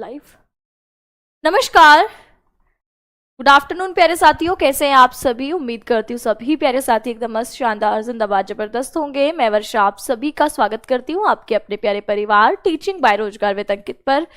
Live. नमस्कार, good afternoon प्यारे साथियों, कैसे हैं आप सभी। उम्मीद करती हूँ सभी प्यारे साथी एकदम मस्त, शानदार, जिंदाबाद, जबरदस्त होंगे। मैं वर्षा आप सभी का स्वागत करती हूँ आपके अपने प्यारे परिवार टीचिंग बाय रोजगार विद अंकित पर।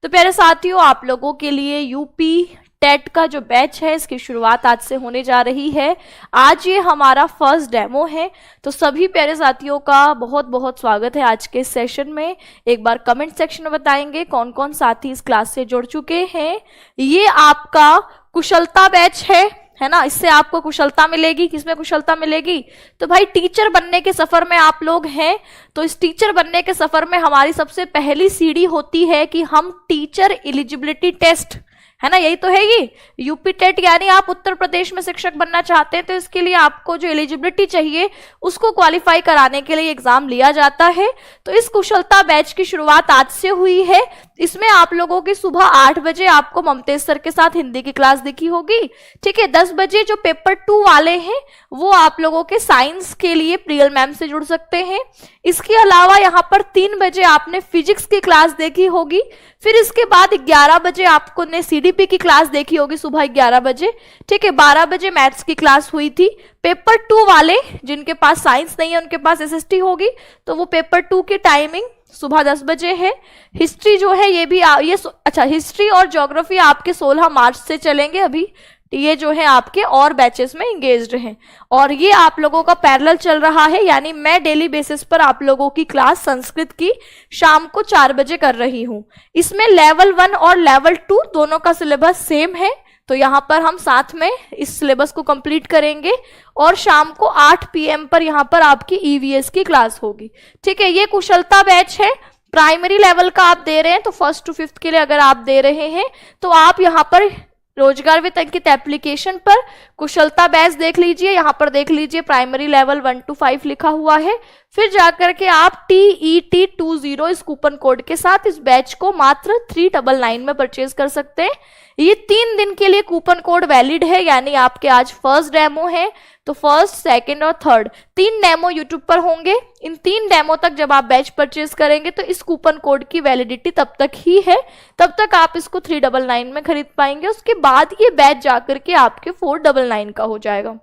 तो प्यारे साथियों, आप लोगों के लिए यूपी टेट का जो बैच है इसकी शुरुआत आज से होने जा रही है। आज ये हमारा फर्स्ट डेमो है, तो सभी प्यारे साथियों का बहुत बहुत स्वागत है आज के सेशन में। एक बार कमेंट सेक्शन में बताएंगे कौन कौन साथी इस क्लास से जुड़ चुके हैं। ये आपका कुशलता बैच है ना। इससे आपको कुशलता मिलेगी। किसमें कुशलता मिलेगी? तो भाई टीचर बनने के सफर में आप लोग हैं, तो इस टीचर बनने के सफर में हमारी सबसे पहली सीढ़ी होती है कि हम टीचर एलिजिबिलिटी टेस्ट, है ना, यही तो है ये यूपी टेट। यानी आप उत्तर प्रदेश में शिक्षक बनना चाहते हैं तो इसके लिए आपको जो एलिजिबिलिटी चाहिए उसको क्वालिफाई कराने के लिए एग्जाम लिया जाता है। तो इस कुशलता बैच की शुरुआत आज से हुई है। इसमें आप लोगों की सुबह 8 बजे आपको ममतेज सर के साथ हिंदी की क्लास दिखी होगी, ठीक है। 10 बजे जो पेपर 2 वाले हैं वो आप लोगों के साइंस के लिए प्रियल मैम से जुड़ सकते हैं। इसके अलावा यहाँ पर 3 बजे आपने फिजिक्स की क्लास देखी होगी। फिर इसके बाद 11 बजे आपको ने सीडीपी की क्लास देखी होगी सुबह 11 बजे, ठीक है। 12 बजे मैथ्स की क्लास हुई थी। पेपर 2 वाले जिनके पास साइंस नहीं है उनके पास एसएसटी होगी, तो वो पेपर 2 की टाइमिंग सुबह 10 बजे है। हिस्ट्री जो है ये भी अच्छा, हिस्ट्री और ज्योग्राफी आपके 16 मार्च से चलेंगे। अभी ये जो है आपके और बैचेस में एंगेज्ड हैं और ये आप लोगों का पैरेलल चल रहा है। यानी मैं डेली बेसिस पर आप लोगों की क्लास संस्कृत की शाम को 4 बजे कर रही हूँ। इसमें लेवल 1 और लेवल 2 दोनों का सिलेबस सेम है, तो यहाँ पर हम साथ में इस सिलेबस को कंप्लीट करेंगे और शाम को 8 PM पर यहाँ पर आपकी ईवीएस की क्लास होगी, ठीक है। ये कुशलता बैच है। प्राइमरी लेवल का आप दे रहे हैं तो 1st to 5th के लिए अगर आप दे रहे हैं तो आप यहाँ पर रोजगार विद अंकित एप्लीकेशन पर कुशलता बैच देख लीजिए। यहाँ पर देख लीजिए प्राइमरी लेवल 1 to 5 लिखा हुआ है। फिर जाकर के आप TET20 इस कूपन कोड के साथ इस बैच को मात्र 399 में परचेज कर सकते हैं। ये 3 दिन के लिए कूपन कोड वैलिड है। यानी आपके आज फर्स्ट डेमो है तो फर्स्ट, सेकंड और थर्ड 3 डेमो यूट्यूब पर होंगे। इन 3 डेमो तक जब आप बैच परचेज करेंगे तो इस कूपन कोड की वैलिडिटी तब तक ही है, तब तक आप इसको 399 में खरीद पाएंगे। उसके बाद ये बैच जाकर के आपके 499 का हो जाएगा।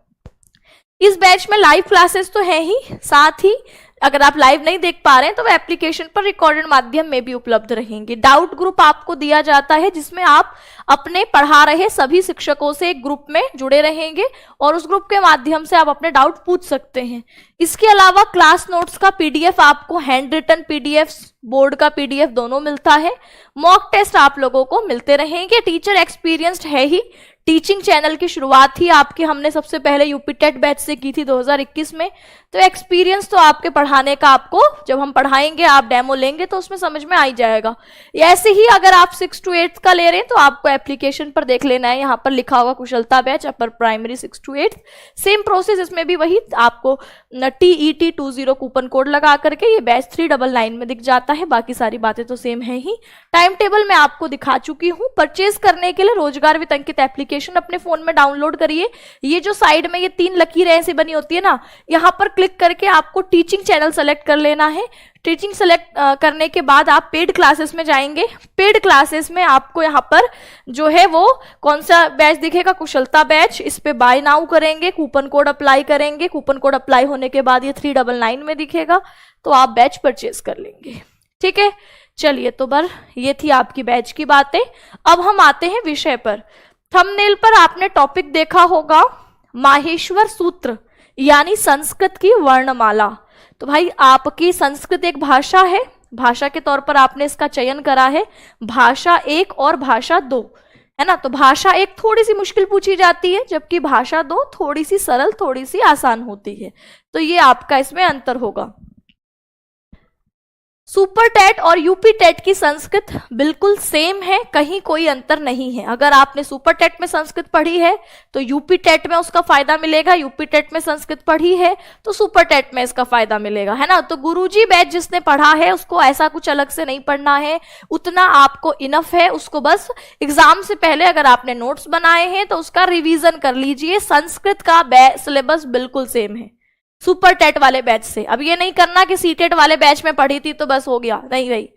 इस बैच में लाइव क्लासेस तो है ही, साथ ही अगर आप लाइव नहीं देख पा रहे हैं तो वो एप्लीकेशन पर रिकॉर्डेड माध्यम में भी उपलब्ध रहेंगे। डाउट ग्रुप आपको दिया जाता है जिसमें आप अपने पढ़ा रहे सभी शिक्षकों से एक ग्रुप में जुड़े रहेंगे और उस ग्रुप के माध्यम से आप अपने डाउट पूछ सकते हैं। इसके अलावा क्लास नोट्स का पीडीएफ आपको, हैंड रिटन पीडीएफ, बोर्ड का पीडीएफ दोनों मिलता है। मॉक टेस्ट आप लोगों को मिलते रहेंगे। टीचर एक्सपीरियंस्ड है ही। टीचिंग चैनल की शुरुआत ही आपके हमने सबसे पहले यूपी टेट बैच से की थी 2021 में, तो एक्सपीरियंस तो आपके पढ़ाने का आपको जब हम पढ़ाएंगे, आप डेमो लेंगे तो उसमें समझ में आ ही जाएगा। ऐसे ही अगर आप 6 to 8 का ले रहे हैं तो आपको एप्लीकेशन पर देख लेना है, यहाँ पर लिखा होगा कुशलता batch upper primary 6 to 8। Same process, इसमें भी वही आपको TET20 कूपन कोड लगा करके ये बैच 399 में दिख जाता है। बाकी सारी बातें तो सेम है ही। टाइम टेबल मैं आपको दिखा चुकी हूँ। परचेज करने के लिए रोजगार विद अंकित एप्लीकेशन अपने फोन में डाउनलोड करिए। ये जो साइड में ये 3 लकीरें ऐसी बनी होती है ना, यहाँ पर क्लिक करके आपको टीचिंग चैनल सेलेक्ट कर लेना है। टीचिंग सेलेक्ट करने के बाद आप पेड क्लासेस में जाएंगे। पेड क्लासेस में आपको यहाँ पर जो है वो कौन सा बैच दिखेगा? कुशलता बैच। इस पे बाय नाउ करेंगे, कूपन कोड अप्लाई करेंगे। कूपन कोड अप्लाई होने के बाद ये 399 में दिखेगा तो आप बैच परचेज कर लेंगे, ठीक है। चलिए, तो ये थी आपकी बैच की बातें। अब हम आते हैं विषय पर। थंबनेल पर आपने टॉपिक देखा होगा माहेश्वर सूत्र यानी संस्कृत की वर्णमाला। तो भाई आपकी संस्कृत एक भाषा है, भाषा के तौर पर आपने इसका चयन करा है। भाषा 1 और भाषा 2, है ना। तो भाषा 1 थोड़ी सी मुश्किल पूछी जाती है जबकि भाषा 2 थोड़ी सी सरल, थोड़ी सी आसान होती है। तो ये आपका इसमें अंतर होगा। सुपर टेट और यूपी टेट की संस्कृत बिल्कुल सेम है, कहीं कोई अंतर नहीं है। अगर आपने सुपर टेट में संस्कृत पढ़ी है तो यूपी टेट में उसका फायदा मिलेगा, यूपी टेट में संस्कृत पढ़ी है तो सुपर टेट में इसका फायदा मिलेगा, है ना। तो गुरुजी बैच जिसने पढ़ा है उसको ऐसा कुछ अलग से नहीं पढ़ना है, उतना आपको इनफ है। उसको बस एग्जाम से पहले अगर आपने नोट्स बनाए हैं तो उसका रिवीजन कर लीजिए। संस्कृत का सिलेबस बिल्कुल सेम है सुपर टेट वाले बैच से। अब ये नहीं करना कि सी टेट वाले बैच में पढ़ी थी तो बस हो गया, नहीं भाई।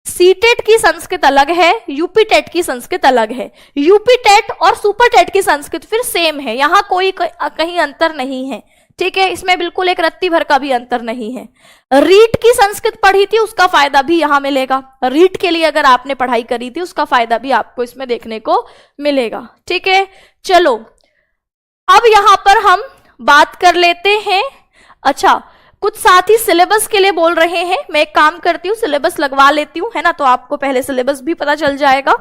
सीटेट की संस्कृत अलग है, यूपी टेट की संस्कृत अलग है। यूपी टेट और सुपर टेट की संस्कृत फिर सेम है, यहां कोई कहीं अंतर नहीं है, ठीक है, इसमें बिल्कुल एक रत्ती भर का भी अंतर नहीं है। रीट की संस्कृत पढ़ी थी उसका फायदा भी यहां मिलेगा, रीट के लिए अगर आपने पढ़ाई करी थी उसका फायदा भी आपको इसमें देखने को मिलेगा, ठीक है। चलो अब यहां पर हम बात कर लेते हैं, अच्छा कुछ साथी सिलेबस के लिए बोल रहे हैं, मैं एक काम करती हूँ सिलेबस लगवा लेती हूँ, है ना, तो आपको पहले सिलेबस भी पता चल जाएगा।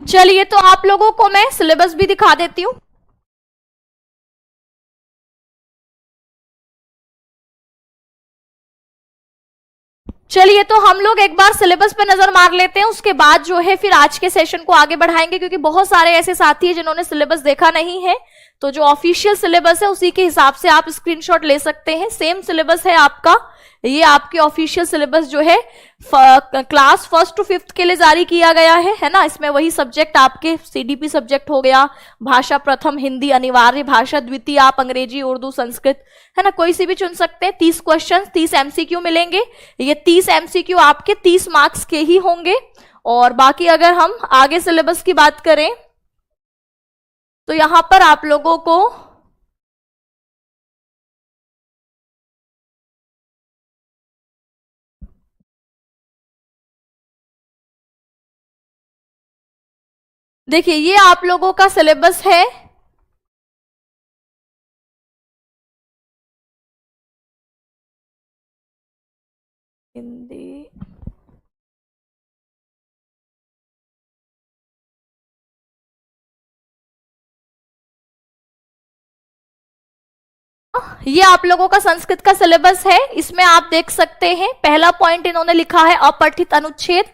चलिए तो आप लोगों को मैं सिलेबस भी दिखा देती हूँ। चलिए तो हम लोग एक बार सिलेबस पे नजर मार लेते हैं, उसके बाद जो है फिर आज के सेशन को आगे बढ़ाएंगे, क्योंकि बहुत सारे ऐसे साथी हैं जिन्होंने सिलेबस देखा नहीं है, तो जो ऑफिशियल सिलेबस है उसी के हिसाब से आप स्क्रीनशॉट ले सकते हैं। सेम सिलेबस है आपका, ये आपके ऑफिशियल सिलेबस जो है क्लास 1st to 5th के लिए जारी किया गया है ना। इसमें वही सब्जेक्ट आपके सीडीपी सब्जेक्ट हो गया, भाषा प्रथम हिंदी अनिवार्य, भाषा द्वितीय आप अंग्रेजी उर्दू संस्कृत, है ना, कोई सी भी चुन सकते हैं। 30 क्वेश्चन 30 एमसीक्यू मिलेंगे, ये 30 एमसीक्यू आपके 30 मार्क्स के ही होंगे। और बाकी अगर हम आगे सिलेबस की बात करें तो यहां पर आप लोगों को देखिए, ये आप लोगों का सिलेबस है, हिंदी ये आप लोगों का संस्कृत का सिलेबस है। इसमें आप देख सकते हैं पहला पॉइंट इन्होंने लिखा है अपठित अनुच्छेद।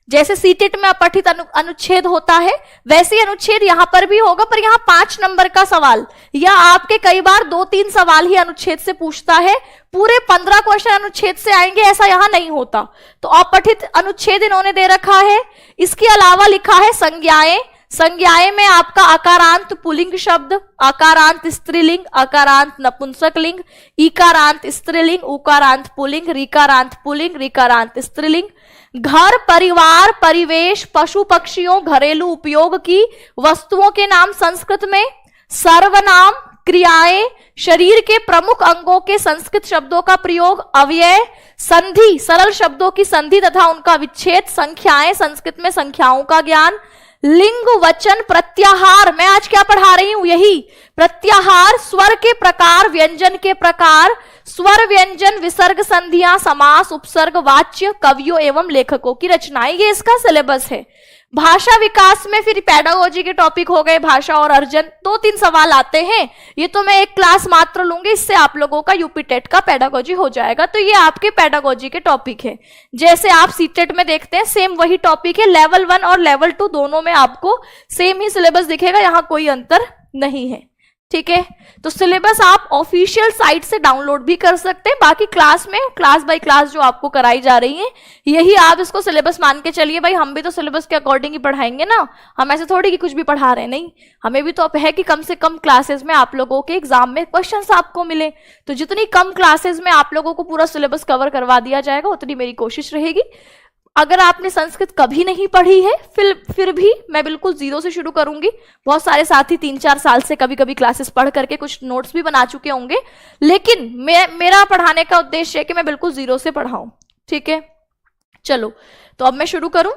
जैसे सीटेट में अपठित अनुच्छेद होता है वैसे ही अनुच्छेद यहां पर भी होगा, पर यहां 5 नंबर का सवाल, या आपके कई बार 2-3 सवाल ही अनुच्छेद से पूछता है, पूरे 15 क्वेश्चन अनुच्छेद से आएंगे ऐसा यहां नहीं होता। तो अपठित अनुच्छेद इन्होंने दे रखा है। इसके अलावा लिखा है संज्ञाएं। संज्ञाएं में आपका अकारांत पुल्लिंग शब्द, अकारांत स्त्रीलिंग, अकारांत नपुंसक लिंग, इकारांत स्त्रीलिंग, उकारांत पुल्लिंग, ऋकारांत पुल्लिंग, ऋकारांत स्त्रीलिंग, घर परिवार परिवेश पशु पक्षियों घरेलू उपयोग की वस्तुओं के नाम संस्कृत में, सर्वनाम क्रियाएं, शरीर के प्रमुख अंगों के संस्कृत शब्दों का प्रयोग, अव्यय, संधि सरल शब्दों की संधि तथा उनका विच्छेद, संख्याएं संस्कृत में संख्याओं का ज्ञान, लिंग वचन प्रत्याहार, मैं आज क्या पढ़ा रही हूं यही, प्रत्याहार, स्वर के प्रकार व्यंजन के प्रकार, स्वर व्यंजन विसर्ग संधियां समास उपसर्ग वाच्य कवियों एवं लेखकों की रचनाएं, ये इसका सिलेबस है। भाषा विकास में फिर पेडागोजी के टॉपिक हो गए, भाषा और अर्जन, 2-3 सवाल आते हैं, ये तो मैं एक क्लास मात्र लूंगी, इससे आप लोगों का यूपी टेट का पेडागोजी हो जाएगा। तो ये आपके पेडागोजी के टॉपिक है, जैसे आप सीटेट में देखते हैं सेम वही टॉपिक है। लेवल 1 और लेवल 2 दोनों में आपको सेम ही सिलेबस दिखेगा, यहां कोई अंतर नहीं है, ठीक है। तो सिलेबस आप ऑफिशियल साइट से डाउनलोड भी कर सकते हैं, बाकी क्लास में क्लास बाय क्लास जो आपको कराई जा रही है यही आप इसको सिलेबस मान के चलिए। भाई हम भी तो सिलेबस के अकॉर्डिंग ही पढ़ाएंगे ना, हम ऐसे थोड़ी कि कुछ भी पढ़ा रहे हैं, नहीं, हमें भी तो अब है कि कम से कम क्लासेस में आप लोगों के एग्जाम में क्वेश्चंस आपको मिले, तो जितनी कम क्लासेस में आप लोगों को पूरा सिलेबस कवर करवा दिया जाएगा उतनी मेरी कोशिश रहेगी। अगर आपने संस्कृत कभी नहीं पढ़ी है फिर भी मैं बिल्कुल 0 से शुरू करूंगी। बहुत सारे साथी 3-4 साल से कभी कभी क्लासेस पढ़ करके कुछ नोट्स भी बना चुके होंगे, लेकिन मेरा पढ़ाने का उद्देश्य है कि मैं बिल्कुल 0 से पढ़ाऊं, ठीक है। चलो तो अब मैं शुरू करूं।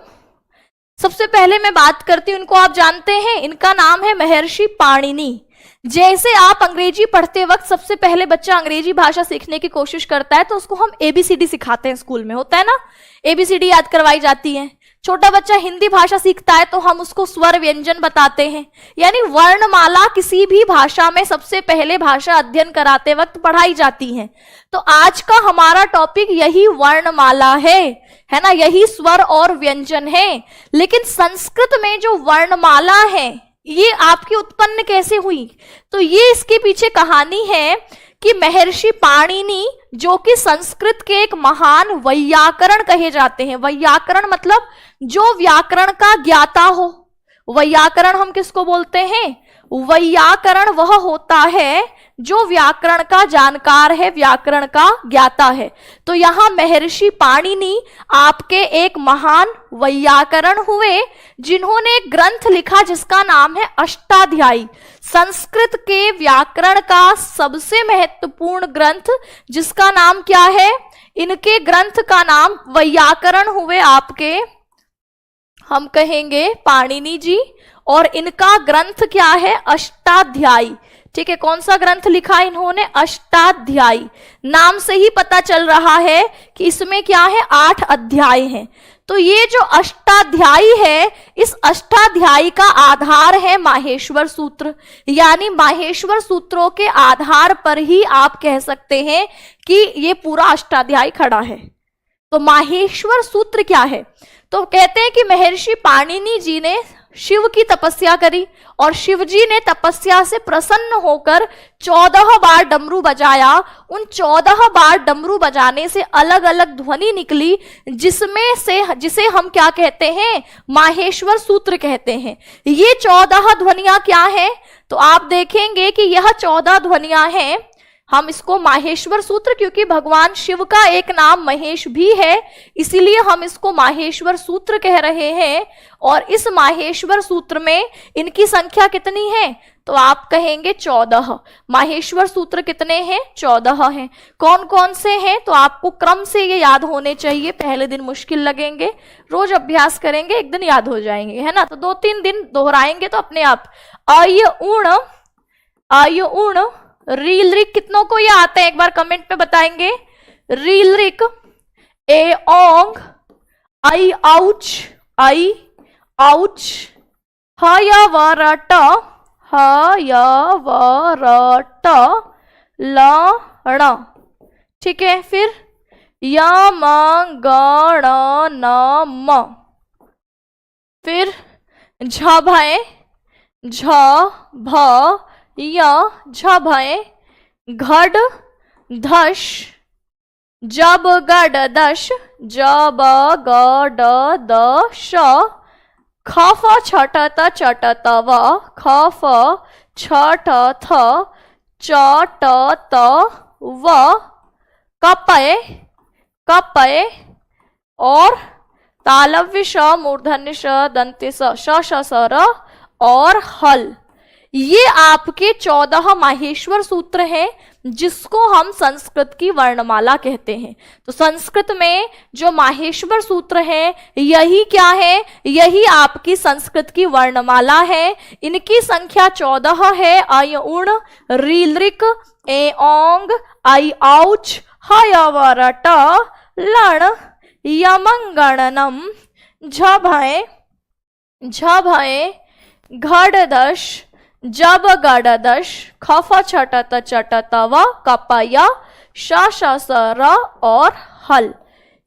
सबसे पहले मैं बात करती हूं, इनको आप जानते हैं, इनका नाम है महर्षि पाणिनि। जैसे आप अंग्रेजी पढ़ते वक्त सबसे पहले बच्चा अंग्रेजी भाषा सीखने की कोशिश करता है तो उसको हम एबीसीडी सिखाते हैं, स्कूल में होता है ना, एबीसीडी याद करवाई जाती है। छोटा बच्चा हिंदी भाषा सीखता है तो हम उसको स्वर व्यंजन बताते हैं। यानी वर्णमाला किसी भी भाषा में सबसे पहले भाषा अध्ययन कराते वक्त पढ़ाई जाती है। तो आज का हमारा टॉपिक यही वर्णमाला है ना, यही स्वर और व्यंजन है। लेकिन संस्कृत में जो वर्णमाला है ये आपकी उत्पन्न कैसे हुई, तो ये इसके पीछे कहानी है कि महर्षि पाणिनि, जो कि संस्कृत के एक महान वैयाकरण कहे जाते हैं। वैयाकरण मतलब जो व्याकरण का ज्ञाता हो। वैयाकरण हम किसको बोलते हैं? वैयाकरण वह होता है जो व्याकरण का जानकार है, व्याकरण का ज्ञाता है। तो यहां महर्षि पाणिनि आपके एक महान वैयाकरण हुए, जिन्होंने एक ग्रंथ लिखा जिसका नाम है अष्टाध्यायी। संस्कृत के व्याकरण का सबसे महत्वपूर्ण ग्रंथ जिसका नाम क्या है? इनके ग्रंथ का नाम वैयाकरण हुए आपके, हम कहेंगे पाणिनि जी, और इनका ग्रंथ क्या है? अष्टाध्यायी। ठीक है, कौन सा ग्रंथ लिखा इन्होंने? अष्टाध्यायी। नाम से ही पता चल रहा है कि इसमें क्या है? 8 अध्याय हैं। तो ये जो अष्टाध्यायी है, इस अष्टाध्यायी का आधार है माहेश्वर सूत्र। यानी माहेश्वर सूत्रों के आधार पर ही आप कह सकते हैं कि ये पूरा अष्टाध्यायी खड़ा है। तो माहेश्वर सूत्र क्या है? तो कहते हैं कि महर्षि पाणिनि जी ने शिव की तपस्या करी और शिव जी ने तपस्या से प्रसन्न होकर 14 बार डमरू बजाया। उन 14 बार डमरू बजाने से अलग अलग ध्वनि निकली, जिसे हम क्या कहते हैं? माहेश्वर सूत्र कहते हैं। ये 14 ध्वनियां क्या हैं? तो आप देखेंगे कि यह 14 ध्वनियां हैं। हम इसको माहेश्वर सूत्र, क्योंकि भगवान शिव का एक नाम महेश भी है, इसीलिए हम इसको माहेश्वर सूत्र कह रहे हैं। और इस माहेश्वर सूत्र में इनकी संख्या कितनी है? तो आप कहेंगे 14। माहेश्वर सूत्र कितने हैं? 14 हैं। कौन कौन से हैं? तो आपको क्रम से ये याद होने चाहिए। पहले दिन मुश्किल लगेंगे, रोज अभ्यास करेंगे, एक दिन याद हो जाएंगे, है ना। तो 2-3 दिन दोहराएंगे तो अपने आप। अय उण रील रिक, कितनों को ये आते हैं? एक बार कमेंट में बताएंगे। रील रिक, ए ओंग, आई आउच, आई आउच, ह या व र ट, ह या व र ट, ल ण। ठीक है, फिर य म ग ण न म, फिर झ भय, झ भ य, झ भय, घड धश, जब गड दश, जब गड दश, खफ छठ त चट तव, खफ छठ थ चट त व, कपय कपय, और तालव्य श, मूर्धन्य श, दंत्य स, श श स र, और हल। ये आपके 14 माहेश्वर सूत्र हैं जिसको हम संस्कृत की वर्णमाला कहते हैं। तो संस्कृत में जो माहेश्वर सूत्र है, यही क्या है? यही आपकी संस्कृत की वर्णमाला है। इनकी संख्या 14 है। अय उण, रील रिक, ए ओंग, आई आउच, ह य व र ट, लण, यमंगणनम, झ भय, घड दश, जब गड दश, खफ छट त चट तव, कपय, श श स र, और हल।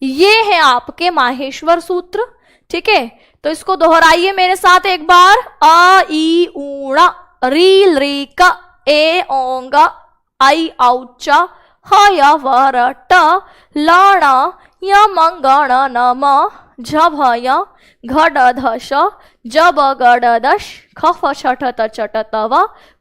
ये है आपके माहेश्वर सूत्र। ठीक है, तो इसको दोहराइए मेरे साथ एक बार। अ ई ऊण, रील रिक, ए ओंग, आई आउच, ह य व र ट, ल ण, य म ग ण न म, झ भय, घड धश, जब गड दश, खफ छठ त चट तव,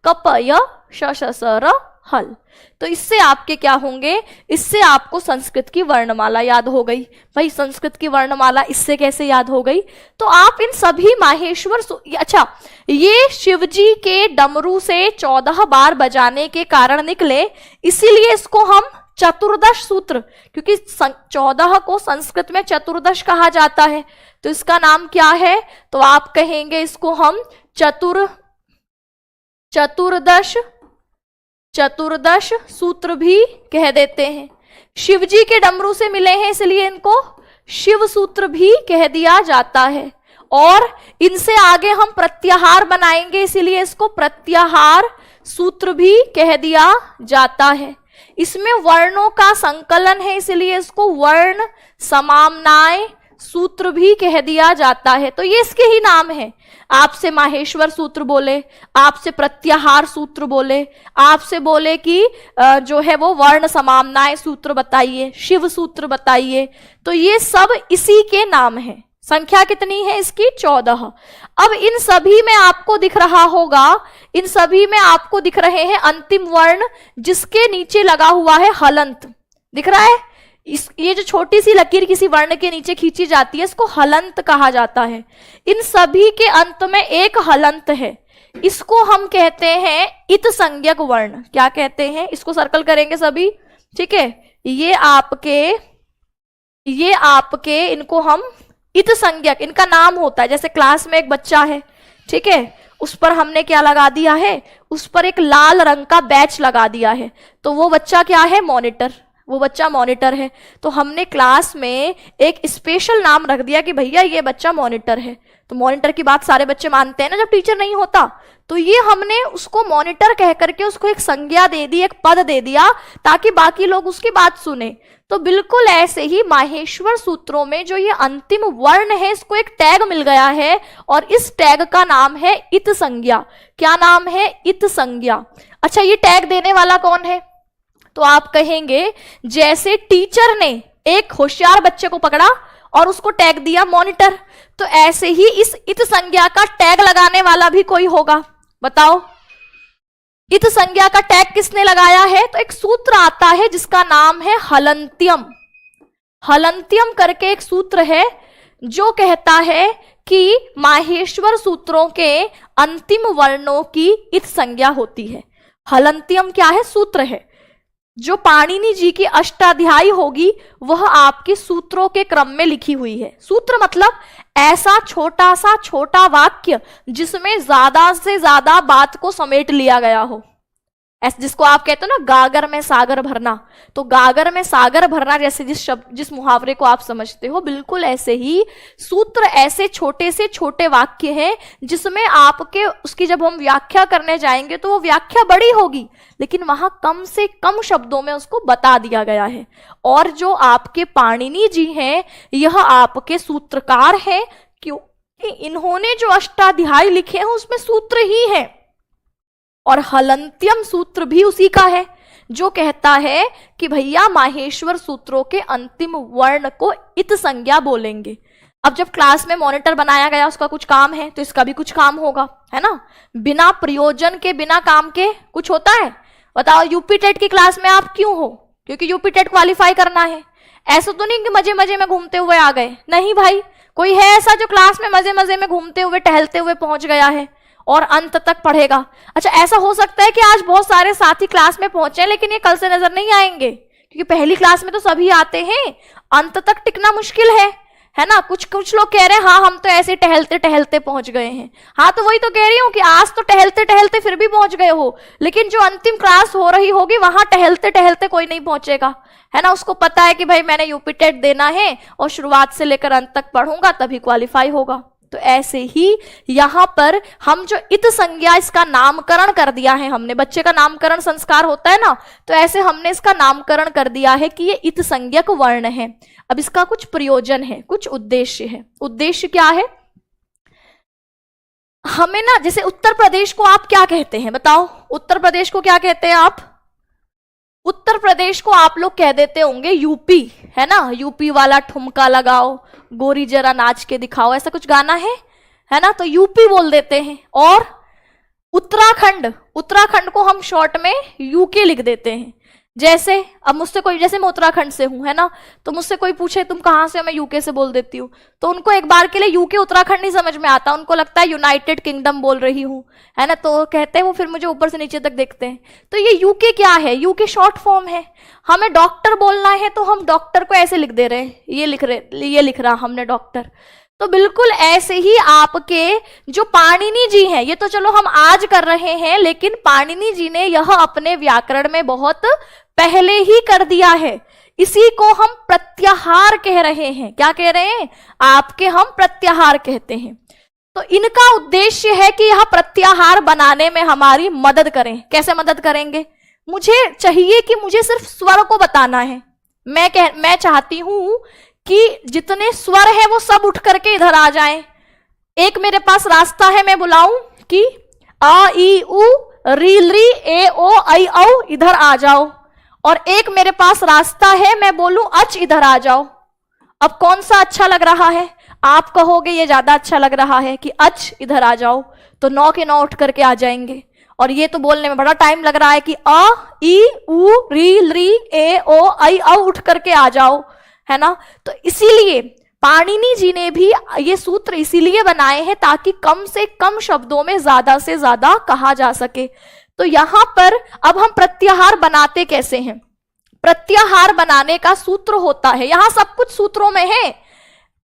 कपय, श श स र, हल। तो इससे आपके क्या होंगे? इससे आपको संस्कृत की वर्णमाला याद हो गई। भाई संस्कृत की वर्णमाला इससे कैसे याद हो गई? तो आप इन सभी माहेश्वर, अच्छा, ये शिवजी के डमरू से 14 बार बजाने के कारण निकले, इसीलिए इसको हम चतुर्दश सूत्र, क्योंकि 14 को संस्कृत में चतुर्दश कहा जाता है, तो इसका नाम क्या है? तो आप कहेंगे इसको हम चतुर्दश, चतुर्दश सूत्र भी कह देते हैं। शिव जी के डमरू से मिले हैं इसलिए इनको शिव सूत्र भी कह दिया जाता है। और इनसे आगे हम प्रत्याहार बनाएंगे इसीलिए इसको प्रत्याहार सूत्र भी कह दिया जाता है। इसमें वर्णों का संकलन है इसलिए इसको वर्ण समाम्नाय सूत्र भी कह दिया जाता है। तो ये इसके ही नाम है। आपसे माहेश्वर सूत्र बोले, आपसे प्रत्याहार सूत्र बोले, आपसे बोले कि जो है वो वर्ण समाम्नाय सूत्र बताइए, शिव सूत्र बताइए, तो ये सब इसी के नाम है। संख्या कितनी है इसकी? 14। अब इन सभी में आपको दिख रहा होगा, इन सभी में आपको दिख रहे हैं अंतिम वर्ण जिसके नीचे लगा हुआ है हलंत। दिख रहा है? ये जो छोटी सी लकीर किसी वर्ण के नीचे खींची जाती है इसको हलंत कहा जाता है। इन सभी के अंत में एक हलंत है, इसको हम कहते हैं इत संज्ञक वर्ण। क्या कहते हैं? इसको सर्कल करेंगे सभी, ठीक है। ये आपके इनको हम इत संज्ञक, इनका नाम होता है। जैसे क्लास में एक बच्चा है, ठीक है, उस पर हमने क्या लगा दिया है? उस पर एक लाल रंग का बैच लगा दिया है, तो वो बच्चा क्या है? मॉनिटर। वो बच्चा मॉनिटर है। तो हमने क्लास में एक स्पेशल नाम रख दिया कि भैया ये बच्चा मॉनिटर है। तो मॉनिटर की बात सारे बच्चे मानते हैं ना जब टीचर नहीं होता। तो ये हमने उसको मॉनिटर कह करके उसको एक संज्ञा दे दी, एक पद दे दिया ताकि बाकी लोग उसकी बात सुने। तो बिल्कुल ऐसे ही माहेश्वर सूत्रों में जो ये अंतिम वर्ण है इसको एक टैग मिल गया है और इस टैग का नाम है इत संज्ञा। क्या नाम है? इत संज्ञा। अच्छा, ये टैग देने वाला कौन है? तो आप कहेंगे जैसे टीचर ने एक होशियार बच्चे को पकड़ा और उसको टैग दिया मॉनिटर, तो ऐसे ही इस इत संज्ञा का टैग लगाने वाला भी कोई होगा। बताओ, इत संज्ञा का टैग किसने लगाया है? तो एक सूत्र आता है जिसका नाम है हलंत्यम। हलंत्यम करके एक सूत्र है जो कहता है कि माहेश्वर सूत्रों के अंतिम वर्णों की इत संज्ञा होती है। हलंत्यम क्या है? सूत्र है। जो पाणिनि जी की अष्टाध्यायी होगी वह आपके सूत्रों के क्रम में लिखी हुई है। सूत्र मतलब ऐसा छोटा सा छोटा वाक्य जिसमें ज्यादा से ज्यादा बात को समेट लिया गया हो। ऐसे जिसको आप कहते हो ना गागर में सागर भरना, तो गागर में सागर भरना जैसे जिस मुहावरे को आप समझते हो, बिल्कुल ऐसे ही सूत्र ऐसे छोटे से छोटे वाक्य हैं जिसमें आपके उसकी जब हम व्याख्या करने जाएंगे तो वो व्याख्या बड़ी होगी लेकिन वहां कम से कम शब्दों में उसको बता दिया गया है। और जो आपके पाणिनि जी हैं यह आपके सूत्रकार हैं क्योंकि इन्होंने जो अष्टाध्यायी लिखे हैं उसमें सूत्र ही है। और हलंत्यम सूत्र भी उसी का है जो कहता है कि भैया माहेश्वर सूत्रों के अंतिम वर्ण को इत संज्ञा बोलेंगे। अब जब क्लास में मॉनिटर बनाया गया उसका कुछ काम है तो इसका भी कुछ काम होगा, है ना। बिना प्रयोजन के बिना काम के कुछ होता है? बताओ, यूपी टेट की क्लास में आप क्यों हो? क्योंकि यूपी टेट क्वालिफाई करना है। ऐसा तो नहीं कि मजे मजे में घूमते हुए आ गए, नहीं भाई। कोई है ऐसा जो क्लास में मजे मजे में घूमते हुए टहलते हुए पहुंच गया है और अंत तक पढ़ेगा? अच्छा, ऐसा हो सकता है कि आज बहुत सारे साथी क्लास में पहुंचे लेकिन ये कल से नजर नहीं आएंगे क्योंकि पहली क्लास में तो सभी आते हैं, अंत तक टिकना मुश्किल है ना। कुछ लोग कह रहे हैं हाँ हम तो ऐसे टहलते टहलते पहुंच गए हैं। हाँ, तो वही तो कह रही हूँ कि आज तो टहलते टहलते फिर भी पहुंच गए हो, लेकिन जो अंतिम क्लास हो रही होगी वहां टहलते टहलते कोई नहीं पहुंचेगा, है ना। उसको पता है कि भाई मैंने यूपी टेट देना है और शुरुआत से लेकर अंत तक पढ़ूंगा तभी क्वालिफाई होगा। तो ऐसे ही यहां पर हम जो इत संज्ञा इसका नामकरण कर दिया है हमने, बच्चे का नामकरण संस्कार होता है ना, तो ऐसे हमने इसका नामकरण कर दिया है कि ये इत संज्ञक वर्ण है। अब इसका कुछ प्रयोजन है, कुछ उद्देश्य है। उद्देश्य क्या है? हमें ना, जैसे उत्तर प्रदेश को आप क्या कहते हैं? बताओ, उत्तर प्रदेश को क्या कहते हैं आप? उत्तर प्रदेश को आप लोग कह देते होंगे यूपी, है ना। यूपी वाला ठुमका लगाओ, गोरी जरा नाच के दिखाओ, ऐसा कुछ गाना है ना, तो यूपी बोल देते हैं। और उत्तराखंड, उत्तराखंड को हम शॉर्ट में यूके लिख देते हैं। जैसे अब मुझसे कोई, जैसे मैं उत्तराखंड से हूं, है ना, तो मुझसे कोई पूछे तुम कहां से हो, मैं यूके से बोल देती हूँ, तो उनको एक बार के लिए यूके उत्तराखंड नहीं समझ में आता, उनको लगता है यूनाइटेड किंगडम बोल रही हूँ, है ना। तो कहते हैं वो, फिर मुझे ऊपर से नीचे तक देखते हैं। तो ये यूके क्या है? यूके शॉर्ट फॉर्म है। हमें डॉक्टर बोलना है तो हम डॉक्टर को ऐसे लिख दे रहे हैं, ये लिख रहा हमने डॉक्टर। तो बिल्कुल ऐसे ही आपके जो पाणिनि जी हैं, ये तो चलो हम आज कर रहे हैं, लेकिन पाणिनि जी ने यह अपने व्याकरण में बहुत पहले ही कर दिया है। इसी को हम प्रत्याहार कह रहे हैं। क्या कह रहे हैं? आपके हम प्रत्याहार कहते हैं। तो इनका उद्देश्य है कि यह प्रत्याहार बनाने में हमारी मदद करें। कैसे मदद करेंगे? मुझे चाहिए कि मुझे सिर्फ स्वर को बताना है। मैं चाहती हूं कि जितने स्वर है वो सब उठ करके इधर आ जाएं। एक मेरे पास रास्ता है, मैं बुलाऊं कि आ ई उ री ली ए ओ आई औ इधर आ जाओ, और एक मेरे पास रास्ता है, मैं बोलूं अच इधर आ जाओ। अब कौन सा अच्छा लग रहा है? आप कहोगे ये ज्यादा अच्छा लग रहा है कि अच इधर आ जाओ, तो 9 के 9 उठ करके आ जाएंगे। और ये तो बोलने में बड़ा टाइम लग रहा है कि अ ई उ री ली ए ओ आई औ उठ करके आ जाओ, है ना। तो इसीलिए पाणिनि जी ने भी ये सूत्र इसीलिए बनाए हैं ताकि कम से कम शब्दों में ज्यादा से ज्यादा कहा जा सके। तो यहां पर अब हम प्रत्याहार बनाते कैसे हैं? प्रत्याहार बनाने का सूत्र होता है, यहां सब कुछ सूत्रों में है।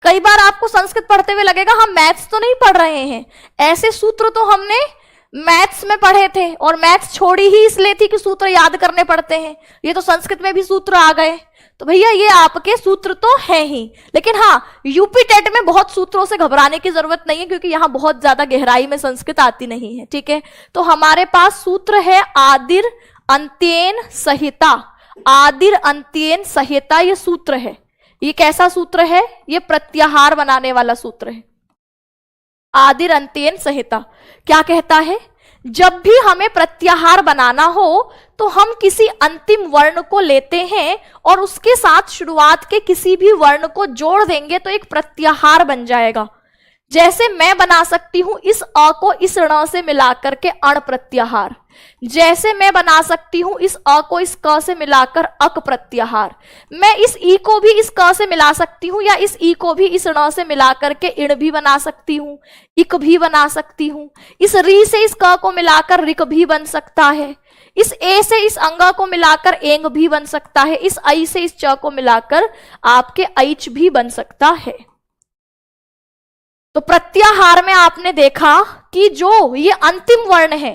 कई बार आपको संस्कृत पढ़ते हुए लगेगा हम मैथ्स तो नहीं पढ़ रहे हैं। ऐसे सूत्र तो हमने मैथ्स में पढ़े थे, और मैथ्स छोड़ी ही इसलिए थी कि सूत्र याद करने पड़ते हैं। ये तो संस्कृत में भी सूत्र आ गए, तो भैया ये आपके सूत्र तो है ही। लेकिन हाँ, यूपी टेट में बहुत सूत्रों से घबराने की जरूरत नहीं है, क्योंकि यहां बहुत ज्यादा गहराई में संस्कृत आती नहीं है। ठीक है, तो हमारे पास सूत्र है आदिर अंत्येन संहिता। आदिर अंत्येन संहिता ये सूत्र है। ये कैसा सूत्र है? ये प्रत्याहार बनाने वाला सूत्र है। आदिर अंत्येन संहिता क्या कहता है? जब भी हमें प्रत्याहार बनाना हो तो हम किसी अंतिम वर्ण को लेते हैं और उसके साथ शुरुआत के किसी भी वर्ण को जोड़ देंगे तो एक प्रत्याहार बन जाएगा। जैसे मैं बना सकती हूं इस अ को इस ण से मिलाकर के अण प्रत्याहार, जैसे मैं बना सकती हूं इस अ को इस क से मिलाकर अक प्रत्याहार। मैं इस ई को भी इस क से मिला सकती हूं, या इस ई को भी इस ण से मिलाकर के इण भी बना सकती हूं, इक भी बना सकती हूं। इस री से इस क को मिलाकर रिक भी बन सकता है। इस ए से इस अंगा को मिलाकर एंग भी बन सकता है। इस आई से इस च को मिलाकर आपके ऐच भी बन सकता है। तो प्रत्याहार में आपने देखा कि जो ये अंतिम वर्ण है,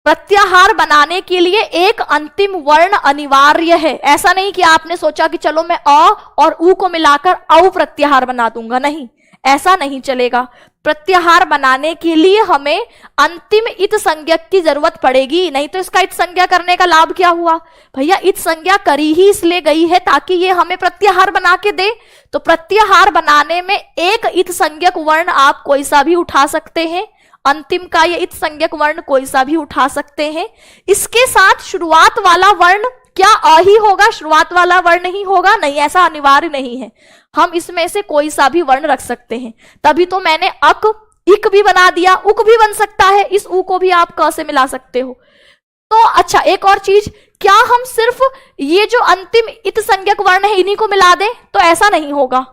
प्रत्याहार बनाने के लिए एक अंतिम वर्ण अनिवार्य है। ऐसा नहीं कि आपने सोचा कि चलो मैं अ और उ को मिलाकर औ प्रत्याहार बना दूंगा, नहीं, ऐसा नहीं चलेगा। प्रत्याहार बनाने के लिए हमें अंतिम इत संज्ञक की जरूरत पड़ेगी, नहीं तो इसका इत संज्ञा करने का लाभ क्या हुआ? भैया इत संज्ञा करी ही इसलिए गई है ताकि ये हमें प्रत्याहार बना के दे। तो प्रत्याहार बनाने में एक इत संज्ञक वर्ण आप कोई सा भी उठा सकते हैं, अंतिम का ये इत संज्ञक वर्ण कोई सा भी उठा सकते हैं। इसके साथ शुरुआत वाला वर्ण क्या अ ही होगा, शुरुआत वाला वर्ण ही होगा? नहीं, ऐसा अनिवार्य नहीं है। हम इसमें से कोई सा भी वर्ण रख सकते हैं। तभी तो मैंने अक इक भी बना दिया, उक भी बन सकता है, इस उ को भी आप क से मिला सकते हो। तो अच्छा, एक और चीज, क्या हम सिर्फ ये जो अंतिम इत संज्ञक वर्ण है इन्हीं को मिला दें? तो ऐसा नहीं होगा।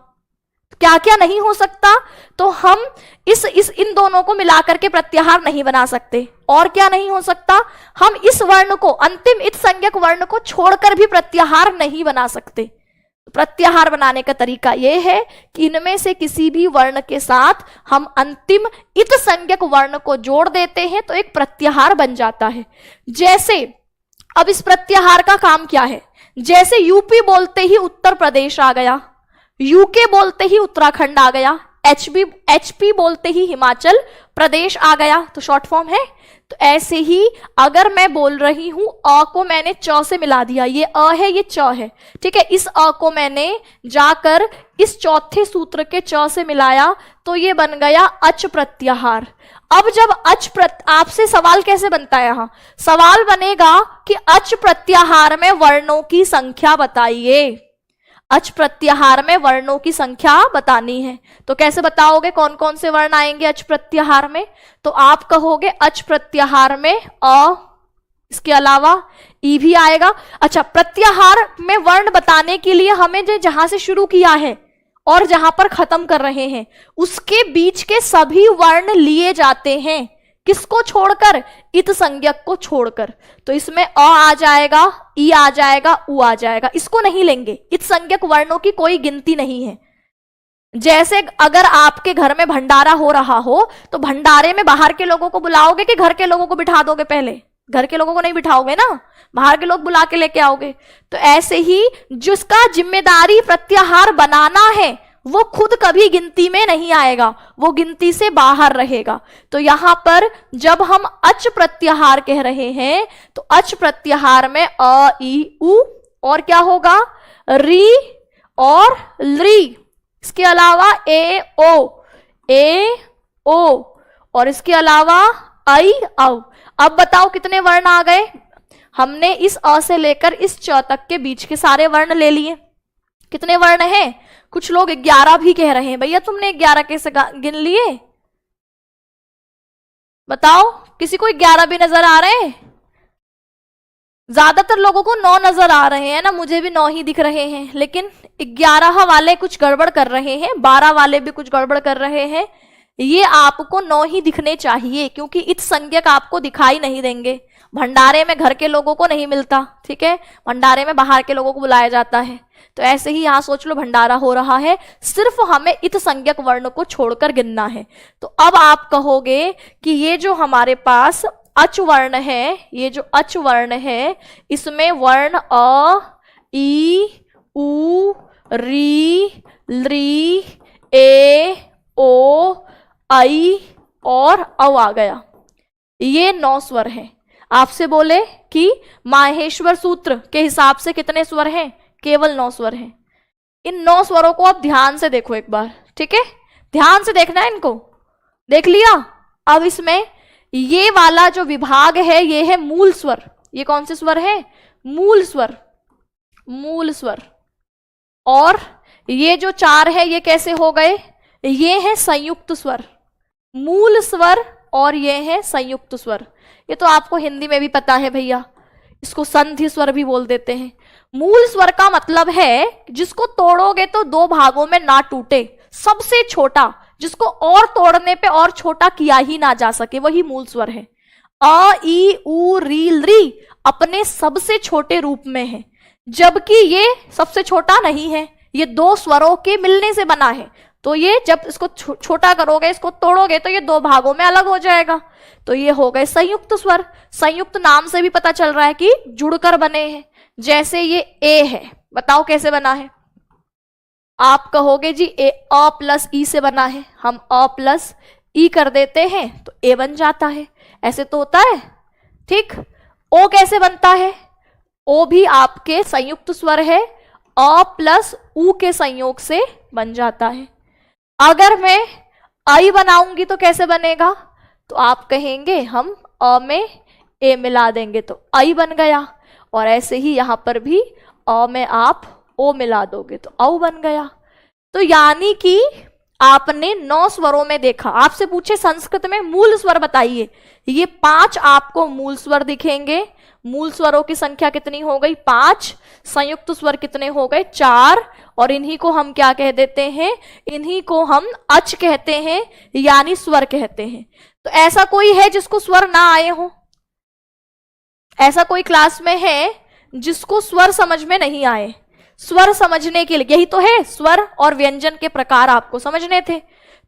क्या क्या नहीं हो सकता? तो हम इन दोनों को मिलाकर के प्रत्याहार नहीं बना सकते। और क्या नहीं हो सकता? हम इस वर्ण को, अंतिम इत संज्ञक वर्ण को छोड़कर भी प्रत्याहार नहीं बना सकते। प्रत्याहार बनाने का तरीका यह है कि इनमें से किसी भी वर्ण के साथ हम अंतिम इत संज्ञक वर्ण को जोड़ देते हैं तो एक प्रत्याहार बन जाता है। जैसे अब इस प्रत्याहार का काम क्या है? जैसे यूपी बोलते ही उत्तर प्रदेश आ गया, यूके बोलते ही उत्तराखंड आ गया, एचपी बोलते ही हिमाचल प्रदेश आ गया, तो शॉर्ट फॉर्म है। तो ऐसे ही अगर मैं बोल रही हूं अ को मैंने च से मिला दिया, ये अ है ये च है, ठीक है, इस अ को मैंने जाकर इस चौथे सूत्र के च से मिलाया तो ये बन गया अच प्रत्याहार। अब जब आपसे सवाल कैसे बनता है? यहां सवाल बनेगा कि अच प्रत्याहार में वर्णों की संख्या बताइए। अच प्रत्याहार में वर्णों की संख्या बतानी है, तो कैसे बताओगे? कौन कौन से वर्ण आएंगे अच प्रत्याहार में? तो आप कहोगे अच प्रत्याहार में अ, इसके अलावा ई भी आएगा। अच्छा, प्रत्याहार में वर्ण बताने के लिए हमें जो जहां से शुरू किया है और जहां पर खत्म कर रहे हैं उसके बीच के सभी वर्ण लिए जाते हैं। किसको छोड़कर? इत संज्ञक को छोड़कर। तो इसमें अ आ जाएगा, ई आ जाएगा, उ आ जाएगा, इसको नहीं लेंगे। इत संज्ञक वर्णों की कोई गिनती नहीं है। जैसे अगर आपके घर में भंडारा हो रहा हो तो भंडारे में बाहर के लोगों को बुलाओगे कि घर के लोगों को बिठा दोगे? पहले घर के लोगों को नहीं बिठाओगे ना, बाहर के लोग बुला के लेके आओगे। तो ऐसे ही जिसका जिम्मेदारी प्रत्याहार बनाना है वो खुद कभी गिनती में नहीं आएगा, वो गिनती से बाहर रहेगा। तो यहां पर जब हम अच प्रत्याहार कह रहे हैं तो अच प्रत्याहार में अ ई उ और क्या होगा? री और ली। इसके अलावा ए ओ और इसके अलावा आई औ। अब बताओ कितने वर्ण आ गए? हमने इस अ से लेकर इस च तक के बीच के सारे वर्ण ले लिए। कितने वर्ण हैं? कुछ लोग 11 भी कह रहे हैं। भैया तुमने 11 कैसे गिन लिए? बताओ, किसी को 11 भी नजर आ रहे हैं? ज्यादातर लोगों को 9 नजर आ रहे हैं ना, मुझे भी 9 ही दिख रहे हैं, लेकिन 11 वाले कुछ गड़बड़ कर रहे हैं, 12 वाले भी कुछ गड़बड़ कर रहे हैं। ये आपको 9 ही दिखने चाहिए क्योंकि इत संज्ञक आपको दिखाई नहीं देंगे। भंडारे में घर के लोगों को नहीं मिलता, ठीक है, भंडारे में बाहर के लोगों को बुलाया जाता है। तो ऐसे ही यहां सोच लो भंडारा हो रहा है, सिर्फ हमें इत संज्ञक वर्ण को छोड़कर गिनना है। तो अब आप कहोगे कि ये जो हमारे पास अच वर्ण है, ये जो अच वर्ण है इसमें वर्ण अ ई उ री ली ए ओ आई और औ आ गया। ये 9 स्वर हैं। आपसे बोले कि माहेश्वर सूत्र के हिसाब से कितने स्वर हैं? केवल 9 स्वर हैं। इन 9 स्वरों को आप ध्यान से देखो एक बार, ठीक है, ध्यान से देखना है इनको। देख लिया? अब इसमें ये वाला जो विभाग है ये है मूल स्वर। ये कौन से स्वर है? मूल स्वर, मूल स्वर। और ये जो 4 है ये कैसे हो गए? ये है संयुक्त स्वर, मूल स्वर और ये है संयुक्त स्वर। ये तो आपको हिंदी में भी पता है भैया, इसको संधि स्वर भी बोल देते हैं। मूल स्वर का मतलब है जिसको तोड़ोगे तो 2 भागों में ना टूटे, सबसे छोटा, जिसको और तोड़ने पे और छोटा किया ही ना जा सके, वही मूल स्वर है। अ ई उ री ली अपने सबसे छोटे रूप में है, जबकि ये सबसे छोटा नहीं है, ये 2 स्वरों के मिलने से बना है। तो ये जब इसको छोटा करोगे, इसको तोड़ोगे तो ये 2 भागों में अलग हो जाएगा। तो ये हो गए संयुक्त स्वर। संयुक्त नाम से भी पता चल रहा है कि जुड़कर बने हैं। जैसे ये ए है, बताओ कैसे बना है? आप कहोगे जी ए अ प्लस ई से बना है, हम अ प्लस ई कर देते हैं तो ए बन जाता है। ऐसे तो होता है, ठीक। ओ कैसे बनता है? ओ भी आपके संयुक्त स्वर है, अ प्लस उ के संयोग से बन जाता है। अगर मैं आई बनाऊंगी तो कैसे बनेगा? तो आप कहेंगे हम अ में ए मिला देंगे तो आई बन गया। और ऐसे ही यहां पर भी अ में आप ओ मिला दोगे तो औ बन गया। तो यानी कि आपने 9 स्वरों में देखा। आपसे पूछे संस्कृत में मूल स्वर बताइए, ये 5 आपको मूल स्वर दिखेंगे। मूल स्वरों की संख्या कितनी हो गई? 5। संयुक्त स्वर कितने हो गए? 4। और इन्हीं को हम क्या कह देते हैं? इन्हीं को हम अच कहते हैं, यानी स्वर कहते हैं। तो ऐसा कोई है जिसको स्वर ना आए हो? ऐसा कोई क्लास में है जिसको स्वर समझ में नहीं आए? स्वर समझने के लिए यही तो है, स्वर और व्यंजन के प्रकार आपको समझने थे।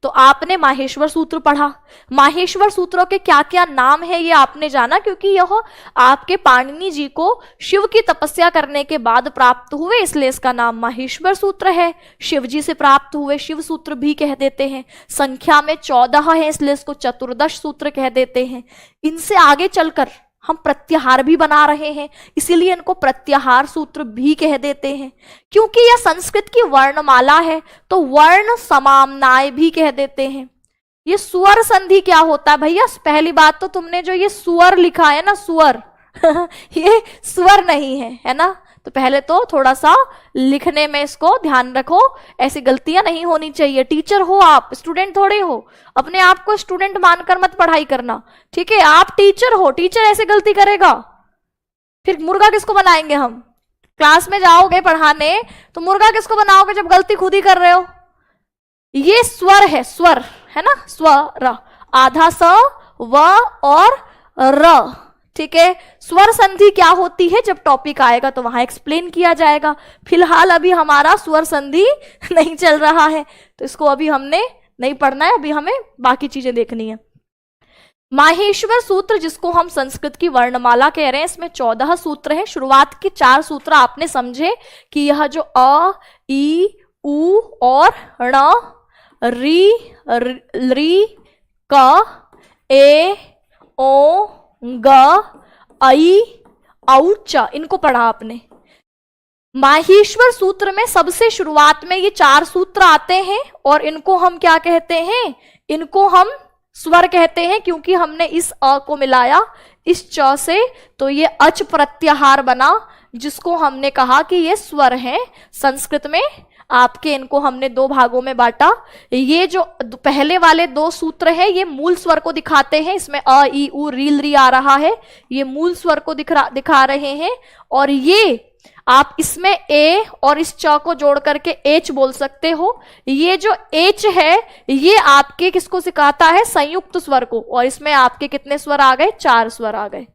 तो आपने माहेश्वर सूत्र पढ़ा। माहेश्वर सूत्रों के क्या क्या नाम है ये आपने जाना, क्योंकि यह आपके पाणिनि जी को शिव की तपस्या करने के बाद प्राप्त हुए, इसलिए इसका नाम माहेश्वर सूत्र है। शिव जी से प्राप्त हुए शिव सूत्र भी कह देते हैं। संख्या में 14 है, इसलिए इसको चतुर्दश सूत्र कह देते हैं। इनसे आगे चलकर हम प्रत्याहार भी बना रहे हैं, इसीलिए इनको प्रत्याहार सूत्र भी कह देते हैं। क्योंकि यह संस्कृत की वर्णमाला है तो वर्ण समाम्नाय भी कह देते हैं। ये स्वर संधि क्या होता है भैया? पहली बात तो तुमने जो ये सुअर लिखा है ना, सुअर ये स्वर नहीं है, है ना? तो पहले तो थोड़ा सा लिखने में इसको ध्यान रखो, ऐसी गलतियां नहीं होनी चाहिए। टीचर हो आप, स्टूडेंट थोड़े हो। अपने आप को स्टूडेंट मानकर मत पढ़ाई करना, ठीक है? आप टीचर हो, टीचर ऐसे गलती करेगा फिर मुर्गा किसको बनाएंगे हम? क्लास में जाओगे पढ़ाने तो मुर्गा किसको बनाओगे जब गलती खुद ही कर रहे हो? ये स्वर है, स्वर है ना, स्वर। आधा स व और र, ठीक है। स्वर संधि क्या होती है, जब टॉपिक आएगा तो वहां एक्सप्लेन किया जाएगा। फिलहाल अभी हमारा स्वर संधि नहीं चल रहा है, तो इसको अभी हमने नहीं पढ़ना है, अभी हमें बाकी चीजें देखनी है। माहेश्वर सूत्र, जिसको हम संस्कृत की वर्णमाला कह रहे हैं, इसमें 14 सूत्र हैं। शुरुआत के 4 सूत्र आपने समझे कि यह जो अ, ई, उ और ण, री, री, क, ए, ओ, ग, ऐ, औ, च, इनको पढ़ा आपने। माहेश्वर सूत्र में सबसे शुरुआत में ये 4 सूत्र आते हैं और इनको हम क्या कहते हैं, इनको हम स्वर कहते हैं, क्योंकि हमने इस अ को मिलाया इस च से, तो ये अच प्रत्याहार बना, जिसको हमने कहा कि ये स्वर हैं। संस्कृत में आपके इनको हमने 2 भागों में बांटा। ये जो पहले वाले 2 सूत्र हैं ये मूल स्वर को दिखाते हैं, इसमें अ, ई, उ, रील, री आ रहा है, ये मूल स्वर को दिखा रहे हैं। और ये आप इसमें ए और इस च को जोड़ करके एच बोल सकते हो। ये जो एच है ये आपके किसको सिखाता है, संयुक्त स्वर को, और इसमें आपके कितने स्वर आ गए, 4 स्वर आ गए।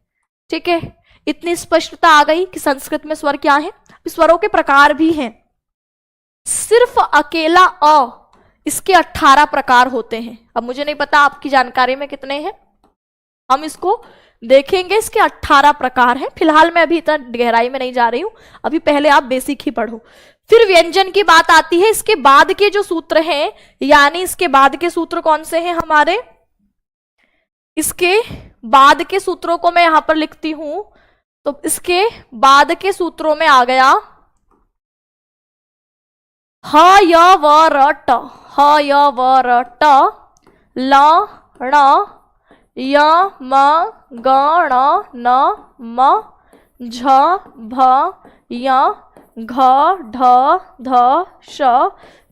ठीक है, इतनी स्पष्टता आ गई कि संस्कृत में स्वर क्या है। स्वरों के प्रकार भी हैं, सिर्फ अकेला अ, इसके 18 प्रकार होते हैं। अब मुझे नहीं पता आपकी जानकारी में कितने हैं, हम इसको देखेंगे। इसके 18 प्रकार हैं। फिलहाल मैं अभी इतना गहराई में नहीं जा रही हूं, अभी पहले आप बेसिक ही पढ़ो। फिर व्यंजन की बात आती है। इसके बाद के जो सूत्र हैं, यानी इसके बाद के सूत्र कौन से हैं हमारे, इसके बाद के सूत्रों को मैं यहां पर लिखती हूं, तो इसके बाद के सूत्रों में आ गया ह, य, व, र, ट, ह, य, व, र, ट, ल, ण, य, म, ग, ण, न, म, झ, भ, य, घ, ढ, ध, श,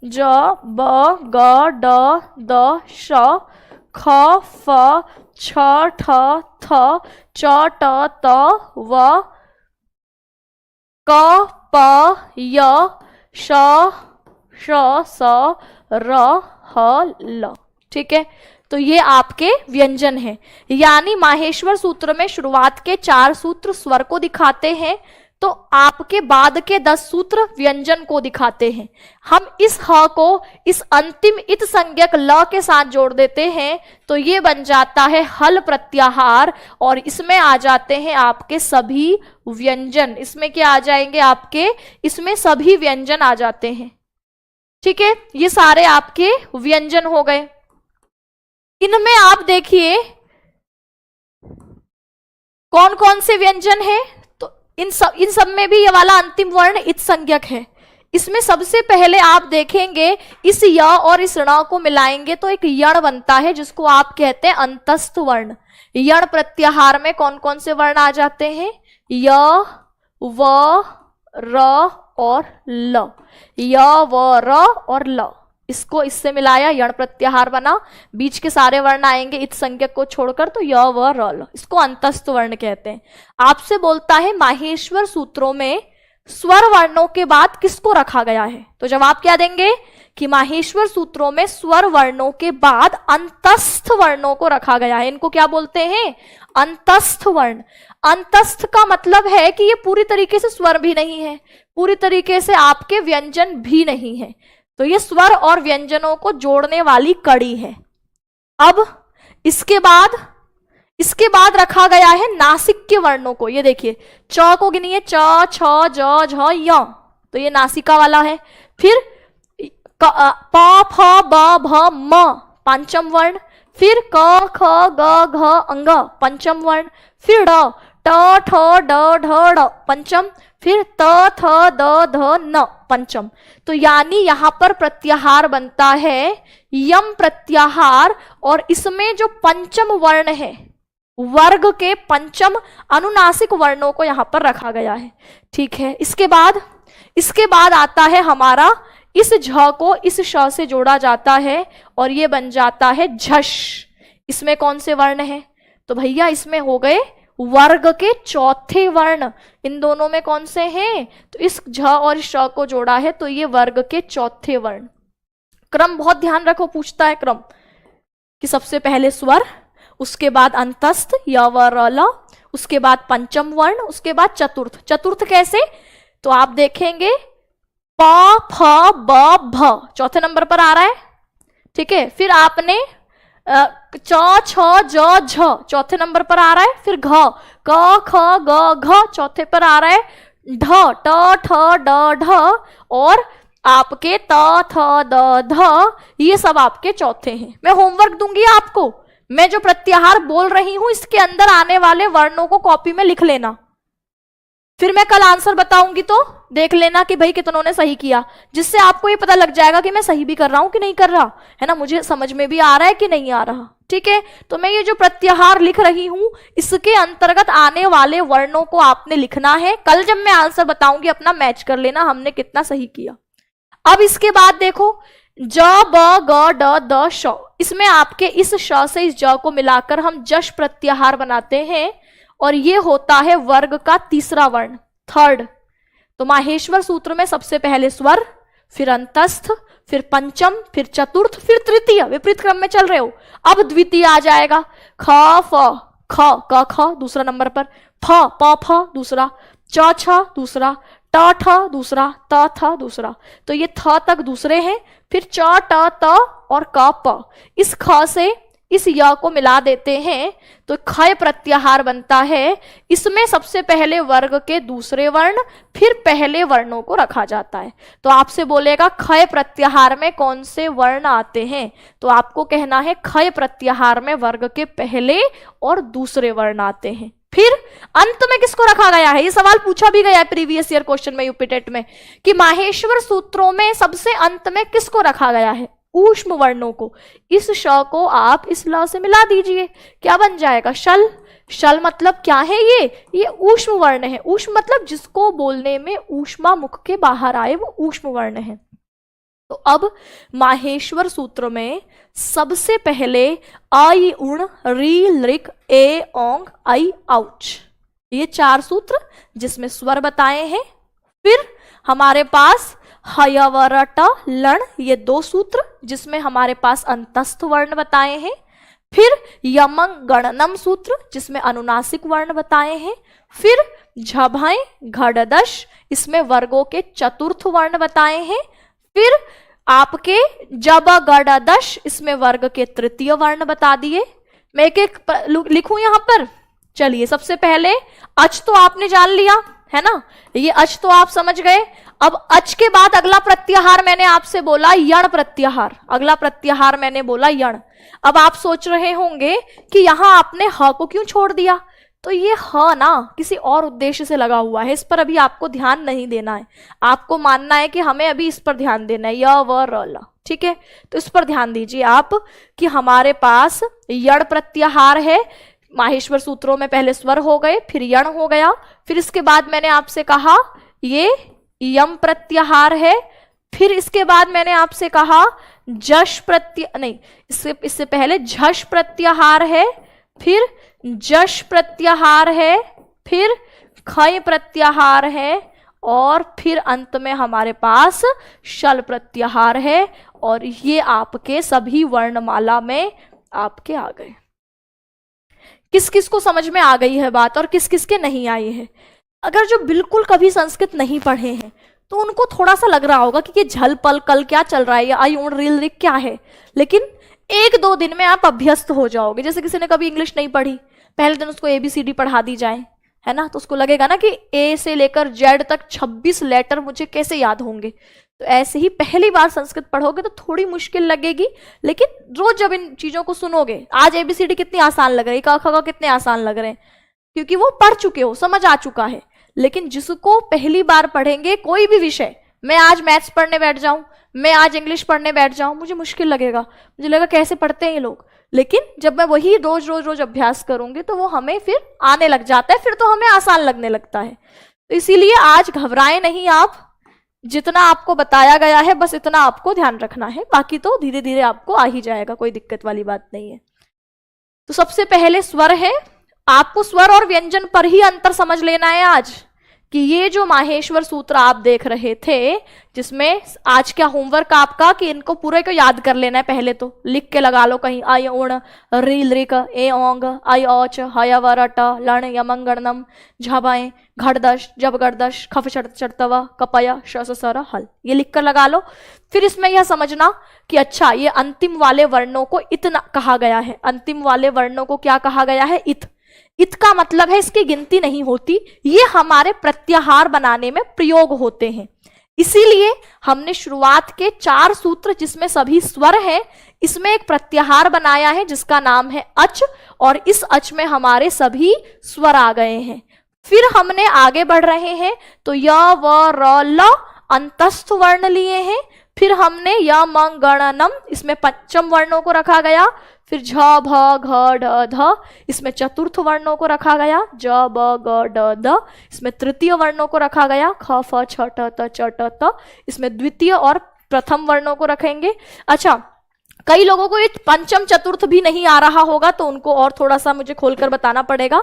ज, ब, ग, ड, द, श, ख, फ, छ, ठ, थ, च, ट, त, व, क, प, य, श, श, स, र, ह, ल। ठीक है, तो ये आपके व्यंजन हैं। यानी माहेश्वर सूत्र में शुरुआत के 4 सूत्र स्वर को दिखाते हैं, तो आपके बाद के 10 सूत्र व्यंजन को दिखाते हैं। हम इस ह को इस अंतिम इत संज्ञक ल के साथ जोड़ देते हैं, तो ये बन जाता है हल प्रत्याहार, और इसमें आ जाते हैं आपके सभी व्यंजन। इसमें क्या आ जाएंगे आपके, इसमें सभी व्यंजन आ जाते हैं। ठीक है, ये सारे आपके व्यंजन हो गए। इनमें आप देखिए कौन कौन से व्यंजन है, तो इन सब में भी ये वाला अंतिम वर्ण इत संज्ञक है। इसमें सबसे पहले आप देखेंगे इस य और इस ण को मिलाएंगे तो एक यण बनता है, जिसको आप कहते हैं अंतस्थ वर्ण। यण प्रत्याहार में कौन कौन से वर्ण आ जाते हैं, य, व, र और ल, य, व, र और ल। इसको इससे मिलाया, यण प्रत्याहार बना, बीच के सारे वर्ण आएंगे इत संज्ञक को छोड़कर, तो य, व, र, ल। इसको अंतस्थ वर्ण कहते हैं। आपसे बोलता है माहेश्वर सूत्रों में स्वर वर्णों के बाद किसको रखा गया है, तो जवाब क्या देंगे कि माहेश्वर सूत्रों में स्वर वर्णों के बाद अंतस्थ वर्णों को रखा गया है। इनको क्या बोलते हैं, अंतस्थ वर्ण। अंतस्थ का मतलब है कि ये पूरी तरीके से स्वर भी नहीं है, पूरी तरीके से आपके व्यंजन भी नहीं है, तो ये स्वर और व्यंजनों को जोड़ने वाली कड़ी है। अब इसके बाद रखा गया है नासिक के वर्णों को। ये देखिए, च को गिनिए, च, छ, ज, झ, य, तो ये नासिका वाला है। फिर प, फ, ब, भ, म, पंचम वर्ण। फिर क, ख, ग, घ, अंग, पंचम वर्ण। फिर ड, ट, ठ, ड, ढ, ड़, पंचम। फिर त, थ, द, ध, न, पंचम। तो यानी यहां पर प्रत्याहार बनता है यम प्रत्याहार, और इसमें जो पंचम वर्ण है, वर्ग के पंचम अनुनासिक वर्णों को यहां पर रखा गया है। ठीक है, इसके बाद आता है हमारा, इस झ को इस श से जोड़ा जाता है और ये बन जाता है झष। इसमें कौन से वर्ण है, तो भैया इसमें हो गए वर्ग के चौथे वर्ण। इन दोनों में कौन से हैं, तो इस झ और इस श को जोड़ा है, तो ये वर्ग के चौथे वर्ण। क्रम बहुत ध्यान रखो, पूछता है क्रम कि सबसे पहले स्वर, उसके बाद अंतस्थ य व र ल, उसके बाद पंचम वर्ण, उसके बाद चतुर्थ। चतुर्थ कैसे? तो आप देखेंगे प फ ब भ चौथे नंबर पर आ रहा है, ठीक है। फिर आपने च छ ज झ चौथे नंबर पर आ रहा है। फिर घ क ख ग घ चौथे पर आ रहा है। ढ ट ठ ड ढ और आपके त थ द ध, ये सब आपके चौथे हैं। मैं होमवर्क दूंगी आपको, मैं जो प्रत्याहार बोल रही हूं इसके अंदर आने वाले वर्णों को कॉपी में लिख लेना, फिर मैं कल आंसर बताऊंगी तो देख लेना कि भाई कितनों ने सही किया, जिससे आपको ये पता लग जाएगा कि मैं सही भी कर रहा हूं कि नहीं कर रहा, है ना, मुझे समझ में भी आ रहा है कि नहीं आ रहा, ठीक है। तो मैं ये जो प्रत्याहार लिख रही हूं इसके अंतर्गत आने वाले वर्णों को आपने लिखना है। कल जब मैं आंसर बताऊंगी अपना मैच कर लेना हमने कितना सही किया। अब इसके बाद देखो ज ब ग ड द श, इसमें आपके इस श से इस ज को मिलाकर हम जश प्रत्याहार बनाते हैं और ये होता है वर्ग का तीसरा वर्ण, थर्ड। तो माहेश्वर सूत्र में सबसे पहले स्वर, फिर अंतस्थ, फिर पंचम, फिर चतुर्थ, फिर तृतीय, विपरीत क्रम में चल रहे हो। अब द्वितीय आ जाएगा, ख फ ख क ख दूसरा नंबर पर, फ प फ दूसरा, च छ दूसरा, ट ठ दूसरा, त थ दूसरा। तो ये थ तक दूसरे हैं। फिर च ट त और क प, इस ख से इस य को मिला देते हैं तो खय प्रत्याहार बनता है। इसमें सबसे पहले वर्ग के दूसरे वर्ण, फिर पहले वर्णों को रखा जाता है। तो आपसे बोलेगा खय प्रत्याहार में कौन से वर्ण आते हैं, तो आपको कहना है खय प्रत्याहार में वर्ग के पहले और दूसरे वर्ण आते हैं। फिर अंत में किसको रखा गया है, ये सवाल पूछा भी गया है प्रीवियस ईयर क्वेश्चन में यूपी टेट में, कि माहेश्वर सूत्रों में सबसे अंत में किसको रखा गया है, ऊष्म वर्णों को। इस श को आप इस ल से मिला दीजिए, क्या बन जाएगा, शल। शल मतलब क्या है, ये ऊष्म वर्ण है। ऊष्म मतलब जिसको बोलने में ऊष्मा मुख के बाहर आए, वो ऊष्म वर्ण है। तो अब माहेश्वर सूत्र में सबसे पहले आई उण री लृक ए ओंग आई औच, ये चार सूत्र जिसमें स्वर बताए हैं। फिर हमारे पास हयवरट लण, ये दो सूत्र जिसमें हमारे पास अंतस्थ वर्ण बताए हैं। फिर यमंग गणनम सूत्र जिसमें अनुनासिक वर्ण बताए हैं। फिर झभय घड़दश, इसमें वर्गों के चतुर्थ वर्ण बताए हैं। फिर आपके जब गड़दश, इसमें वर्ग के तृतीय वर्ण बता दिए। मैं एक एक लिखूं यहां पर, चलिए। सबसे पहले अच तो आपने जान लिया है ना, ये अच तो आप समझ गए। अब अच के बाद अगला प्रत्याहार मैंने आपसे बोला यण प्रत्याहार, अगला प्रत्याहार मैंने बोला यण। अब आप सोच रहे होंगे कि यहां आपने ह को क्यों छोड़ दिया, तो ये ह ना किसी और उद्देश्य से लगा हुआ है, इस पर अभी आपको ध्यान नहीं देना है। आपको मानना है कि हमें अभी इस पर ध्यान देना है, य व र ल, ठीक है। तो इस पर ध्यान दीजिए आप कि हमारे पास यण प्रत्याहार है। माहेश्वर सूत्रों में पहले स्वर हो गए, फिर यण हो गया, फिर इसके बाद मैंने आपसे कहा ये यम प्रत्याहार है। फिर इसके बाद मैंने आपसे कहा जश नहीं, इससे पहले झश प्रत्याहार है, फिर जश प्रत्याहार है, फिर खय प्रत्याहार है, और फिर अंत में हमारे पास शल प्रत्याहार है। और ये आपके सभी वर्णमाला में आपके आ गए। किस किस को समझ में आ गई है बात और किस किस के नहीं आई है। अगर जो बिल्कुल कभी संस्कृत नहीं पढ़े हैं तो उनको थोड़ा सा लग रहा होगा कि ये झल पल कल क्या चल रहा है, या आई उण रील रिक क्या है, लेकिन एक दो दिन में आप अभ्यस्त हो जाओगे। जैसे किसी ने कभी इंग्लिश नहीं पढ़ी, पहले दिन उसको ABCD पढ़ा दी जाए, है ना, तो उसको लगेगा ना कि A से लेकर Z तक 26 लेटर मुझे कैसे याद होंगे। तो ऐसे ही पहली बार संस्कृत पढ़ोगे तो थोड़ी मुश्किल लगेगी, लेकिन रोज जब इन चीजों को सुनोगे, आज ABCD कितनी आसान लग रही है, क ख ग कितने आसान लग रहे हैं, क्योंकि वो पढ़ चुके हो, समझ आ चुका है। लेकिन जिसको पहली बार पढ़ेंगे कोई भी विषय, मैं आज मैथ्स पढ़ने बैठ जाऊं, मैं आज इंग्लिश पढ़ने बैठ जाऊं, मुझे मुश्किल लगेगा, मुझे लगेगा कैसे पढ़ते हैं ये लोग। लेकिन जब मैं वही रोज रोज रोज अभ्यास करूंगी तो वो हमें फिर आने लग जाता है, फिर तो हमें आसान लगने लगता है। तो इसीलिए आज घबराएं नहीं आप, जितना आपको बताया गया है बस इतना आपको ध्यान रखना है, बाकी तो धीरे धीरे आपको आ ही जाएगा, कोई दिक्कत वाली बात नहीं है। तो सबसे पहले स्वर है, आपको स्वर और व्यंजन पर ही अंतर समझ लेना है आज, कि ये जो माहेश्वर सूत्र आप देख रहे थे, जिसमें आज क्या होमवर्क आपका कि इनको पूरे को याद कर लेना है, पहले तो लिख के लगा लो कहीं, आय उण रील रिक ए ओंग आय औच हय वरट लण यमंगणनम झबाएं घड़दश जब गर्दश खफ चढ़तवा कपय शस सर हल, ये लिख कर लगा लो। फिर इसमें यह समझना कि अच्छा ये अंतिम वाले वर्णों को इतना कहा गया है, अंतिम वाले वर्णों को क्या कहा गया है, इत। इत का मतलब है इसकी गिनती नहीं होती, ये हमारे प्रत्याहार बनाने में प्रयोग होते हैं। इसीलिए हमने शुरुआत के 4 सूत्र जिसमें सभी स्वर है, इसमें एक प्रत्याहार बनाया है जिसका नाम है अच, और इस अच में हमारे सभी स्वर आ गए हैं। फिर हमने आगे बढ़ रहे हैं तो य व र ल अंतस्थ वर्ण लिए हैं। फिर हमने य म गण नम, इसमें पंचम वर्णों को रखा गया। फिर झ भ घ ढ ध, इसमें चतुर्थ वर्णों को रखा गया। ज ब ग ड द, इसमें तृतीय वर्णों को रखा गया। ख फ छ ट त च ट त, इसमें द्वितीय और प्रथम वर्णों को रखेंगे। अच्छा, कई लोगों को ये पंचम चतुर्थ भी नहीं आ रहा होगा, तो उनको और थोड़ा सा मुझे खोलकर बताना पड़ेगा।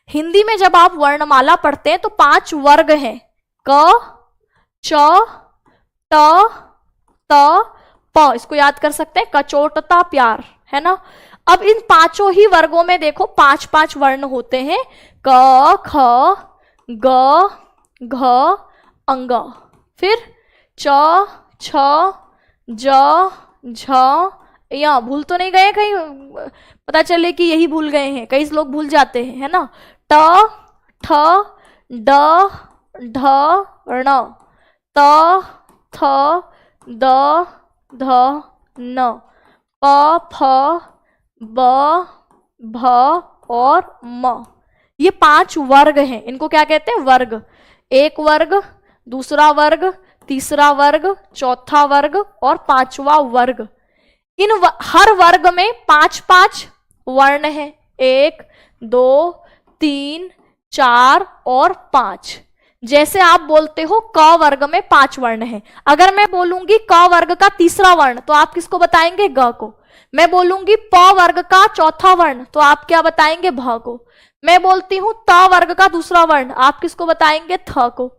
हिंदी में जब आप वर्णमाला पढ़ते हैं तो 5 वर्ग हैं, क च ट त प, इसको याद कर सकते हैं, कचोटता प्यार, है ना। अब इन 5 ही वर्गों में देखो 5-5 वर्ण होते हैं, क ख ग घ अंग। फिर च छ ज झ या, भूल तो नहीं गए कहीं, पता चले कि यही भूल गए हैं, कई लोग भूल जाते हैं, है ना। ट ठ ड ढ ण त थ द ध न प फ ब भ और म, ये 5 वर्ग हैं। इनको क्या कहते हैं, वर्ग। एक वर्ग, दूसरा वर्ग, तीसरा वर्ग, चौथा वर्ग और 5वां वर्ग। हर वर्ग में 5-5 वर्ण हैं, 1 2 3 4 और 5। जैसे आप बोलते हो क वर्ग में 5 वर्ण हैं, अगर मैं बोलूंगी क वर्ग का तीसरा वर्ण तो आप किसको बताएंगे, ग को। मैं बोलूंगी प वर्ग का चौथा वर्ण तो आप क्या बताएंगे, भ को। मैं बोलती हूं त वर्ग का दूसरा वर्ण, आप किसको बताएंगे, थ को।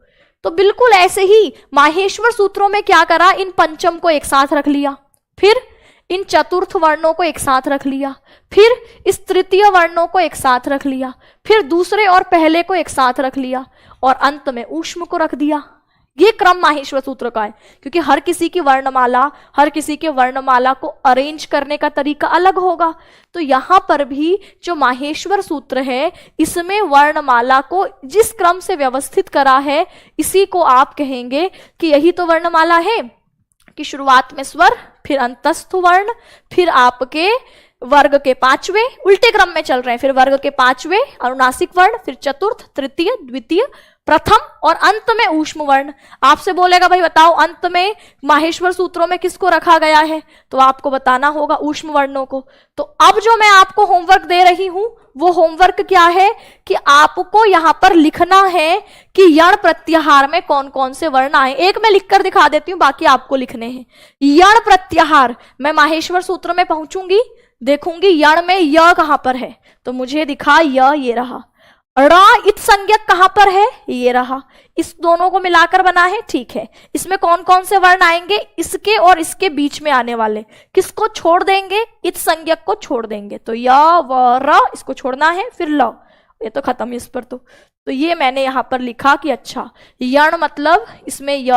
तो बिल्कुल ऐसे ही माहेश्वर सूत्रों में क्या करा, इन पंचम को एक साथ रख लिया, फिर इन चतुर्थ वर्णों को एक साथ रख लिया, फिर इस तृतीय वर्णों को एक साथ रख लिया, फिर दूसरे और पहले को एक साथ रख लिया, और अंत में ऊष्म को रख दिया। ये क्रम माहेश्वर सूत्र का है, क्योंकि हर किसी की वर्णमाला, हर किसी के वर्णमाला को अरेंज करने का तरीका अलग होगा। तो यहाँ पर भी जो माहेश्वर सूत्र है, इसमें वर्णमाला को जिस क्रम से व्यवस्थित करा है, इसी को आप कहेंगे कि यही तो वर्णमाला है, कि शुरुआत में स्वर, फिर अंतस्थ वर्ण, फिर आपके वर्ग के 5वें, उल्टे क्रम में चल रहे हैं, फिर वर्ग के 5वें अनुनासिक वर्ण, फिर चतुर्थ, तृतीय, द्वितीय, प्रथम और अंत में ऊष्म वर्ण। आपसे बोलेगा भाई बताओ अंत में माहेश्वर सूत्रों में किसको रखा गया है, तो आपको बताना होगा ऊष्म वर्णों को। तो अब जो मैं आपको होमवर्क दे रही हूं वो होमवर्क क्या है कि आपको यहां पर लिखना है कि यण प्रत्याहार में कौन कौन से वर्ण आए। एक मैं लिखकर दिखा देती हूं, बाकी आपको लिखने हैं। यण प्रत्याहार, मैं माहेश्वर सूत्र में पहुंचूंगी, देखूंगी यण में य कहां पर है, तो मुझे दिखा ये रहा। रा इत संज्ञक कहां पर है, ये रहा। इस दोनों को मिलाकर बना है, ठीक है। इसमें कौन कौन से वर्ण आएंगे, इसके और इसके बीच में आने वाले। किसको छोड़ देंगे, इत संज्ञक को छोड़ देंगे, तो य व र इसको छोड़ना है, फिर ल, ये तो खत्म इस पर। तो ये मैंने यहां पर लिखा कि अच्छा यण मतलब इसमें य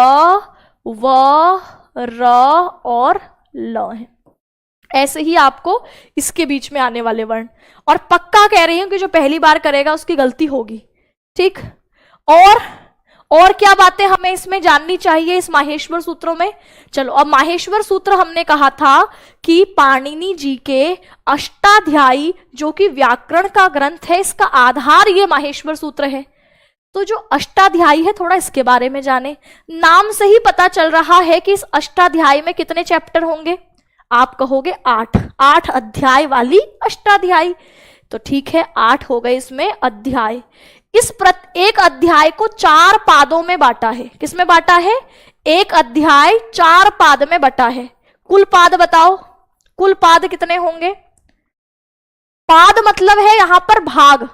व र और ल है। ऐसे ही आपको इसके बीच में आने वाले वर्ण, और पक्का कह रही हूं कि जो पहली बार करेगा उसकी गलती होगी, ठीक। और क्या बातें हमें इसमें जाननी चाहिए इस माहेश्वर सूत्रों में। चलो, अब माहेश्वर सूत्र हमने कहा था कि पाणिनि जी के अष्टाध्यायी जो कि व्याकरण का ग्रंथ है, इसका आधार ये माहेश्वर सूत्र है। तो जो अष्टाध्यायी है, थोड़ा इसके बारे में जाने। नाम से ही पता चल रहा है कि इस अष्टाध्यायी में कितने चैप्टर होंगे, आप कहोगे 8 अध्याय वाली अष्टाध्यायी, तो ठीक है 8 हो गए इसमें अध्याय। इस एक अध्याय को 4 पादों में बांटा है। किसमें बांटा है, एक अध्याय 4 पाद में बटा है। कुल पाद बताओ, कुल पाद कितने होंगे। पाद मतलब है यहां पर भाग,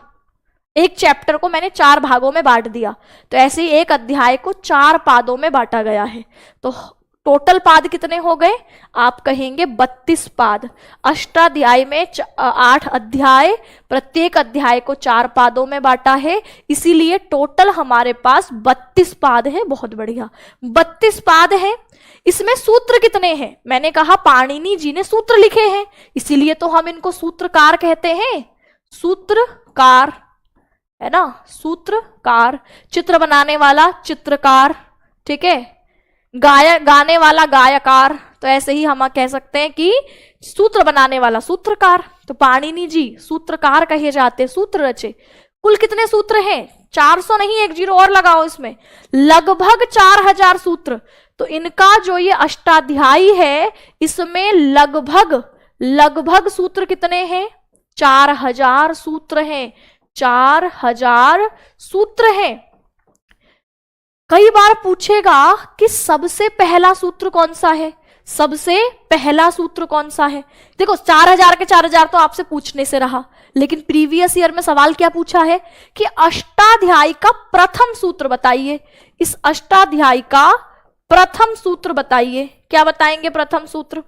एक चैप्टर को मैंने 4 भागों में बांट दिया, तो ऐसे ही एक अध्याय को 4 पादों में बांटा गया है। तो टोटल पाद कितने हो गए? आप कहेंगे 32 पाद। अष्टाध्यायी में 8 अध्याय, प्रत्येक अध्याय को 4 पादों में बांटा है, इसीलिए टोटल हमारे पास 32 पाद है। बहुत बढ़िया, 32 पाद है। इसमें सूत्र कितने हैं? मैंने कहा पाणिनि जी ने सूत्र लिखे हैं, इसीलिए तो हम इनको सूत्रकार कहते हैं। सूत्रकार है ना, सूत्रकार। चित्र बनाने वाला चित्रकार, ठीक है। गाने वाला गायकार, तो ऐसे ही हम कह सकते हैं कि सूत्र बनाने वाला सूत्रकार। तो पाणिनि जी सूत्रकार कहे जाते, सूत्र रचे। कुल कितने सूत्र हैं? 400 नहीं, 1 जीरो और लगाओ इसमें, लगभग 4000 सूत्र। तो इनका जो ये अष्टाध्यायी है, इसमें लगभग सूत्र कितने हैं? 4000 सूत्र हैं। 4000 सूत्र हैं। कई बार पूछेगा कि सबसे पहला सूत्र कौन सा है? सबसे पहला सूत्र कौन सा है? देखो 4000 के 4000 तो आपसे पूछने से रहा, लेकिन प्रीवियस ईयर में सवाल क्या पूछा है कि अष्टाध्यायी का प्रथम सूत्र बताइए। इस अष्टाध्यायी का प्रथम सूत्र बताइए। क्या बताएंगे? प्रथम सूत्र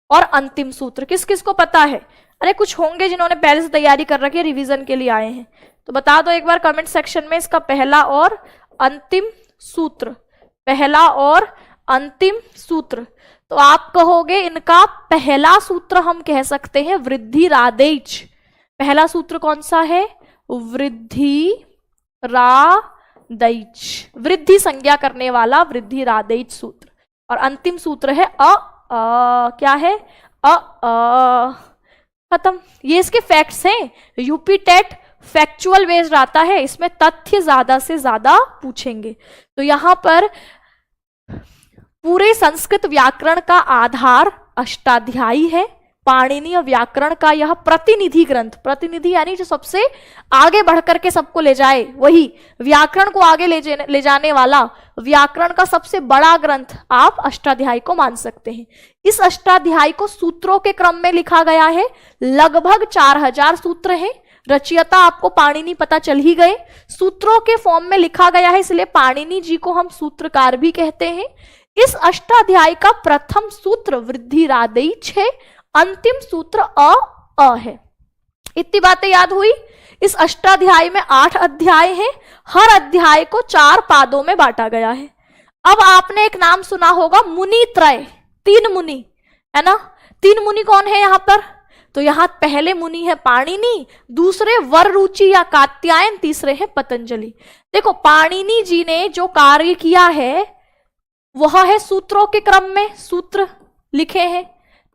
और अंतिम सूत्र। किस किस को पता है? अरे कुछ होंगे जिन्होंने पहले से तैयारी कर रखी है, रिवीजन के लिए आए हैं, तो बता दो एक बार कमेंट सेक्शन में इसका पहला और अंतिम सूत्र। पहला और अंतिम सूत्र। तो आप कहोगे इनका पहला सूत्र हम कह सकते हैं वृद्धिरादेच। पहला सूत्र कौन सा है? वृद्धिरादैच, वृद्धि संज्ञा करने वाला वृद्धिरादैच सूत्र। और अंतिम सूत्र है क्या है? खत्म। ये इसके फैक्ट्स हैं। यूपी टेट फैक्चुअल बेस्ड आता है, इसमें तथ्य ज्यादा से ज्यादा पूछेंगे। तो यहां पर पूरे संस्कृत व्याकरण का आधार अष्टाध्यायी है। पाणिनीय व्याकरण का यह प्रतिनिधि ग्रंथ, प्रतिनिधि यानी जो सबसे आगे बढ़कर के सबको ले जाए, वही व्याकरण को आगे ले जाने वाला व्याकरण का सबसे बड़ा ग्रंथ आप अष्टाध्यायी को मान सकते हैं। इस अष्टाध्यायी को सूत्रों के क्रम में लिखा गया है। लगभग 4000 सूत्र हैं। रचयिता आपको पाणिनि पता चल ही गए। सूत्रों के फॉर्म में लिखा गया है, इसलिए पाणिनि जी को हम सूत्रकार भी कहते हैं। इस अष्टाध्यायी का प्रथम सूत्र वृद्धिरादैच है, अंतिम सूत्र अ है। इतनी बातें याद हुई। इस अष्टाध्यायी में 8 अध्याय हैं। हर अध्याय को 4 पादों में बांटा गया है। अब आपने एक नाम सुना होगा मुनि त्रय, 3 मुनि है ना। 3 मुनि कौन है यहाँ पर? तो यहां पहले मुनि है पाणिनि, दूसरे वररुचि या कात्यायन, तीसरे है पतंजलि। देखो पाणिनि जी ने जो कार्य किया है वह है सूत्रों के क्रम में सूत्र लिखे हैं,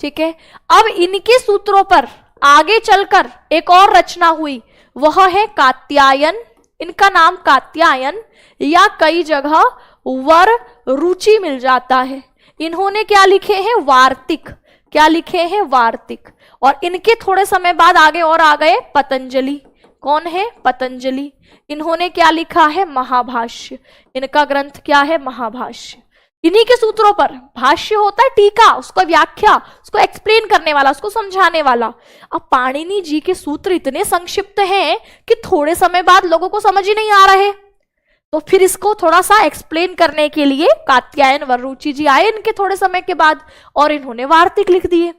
ठीक है। अब इनके सूत्रों पर आगे चलकर एक और रचना हुई, वह है कात्यायन। इनका नाम कात्यायन या कई जगह वररुचि मिल जाता है। इन्होंने क्या लिखे हैं? वार्तिक। क्या लिखे हैं? वार्तिक। और इनके थोड़े समय बाद आगे और आ गए पतंजलि। कौन है? पतंजलि। इन्होंने क्या लिखा है? महाभाष्य। इनका ग्रंथ क्या है? महाभाष्य। इन्हीं के सूत्रों पर भाष्य होता है, टीका, उसको व्याख्या, उसको एक्सप्लेन करने वाला, उसको समझाने वाला। अब पाणिनि जी के सूत्र इतने संक्षिप्त हैं कि थोड़े समय बाद लोगों को समझ ही नहीं आ रहे, तो फिर इसको थोड़ा सा एक्सप्लेन करने के लिए कात्यायन वररुचि जी आए इनके थोड़े समय के बाद, और इन्होंने वार्तिक लिख दिए।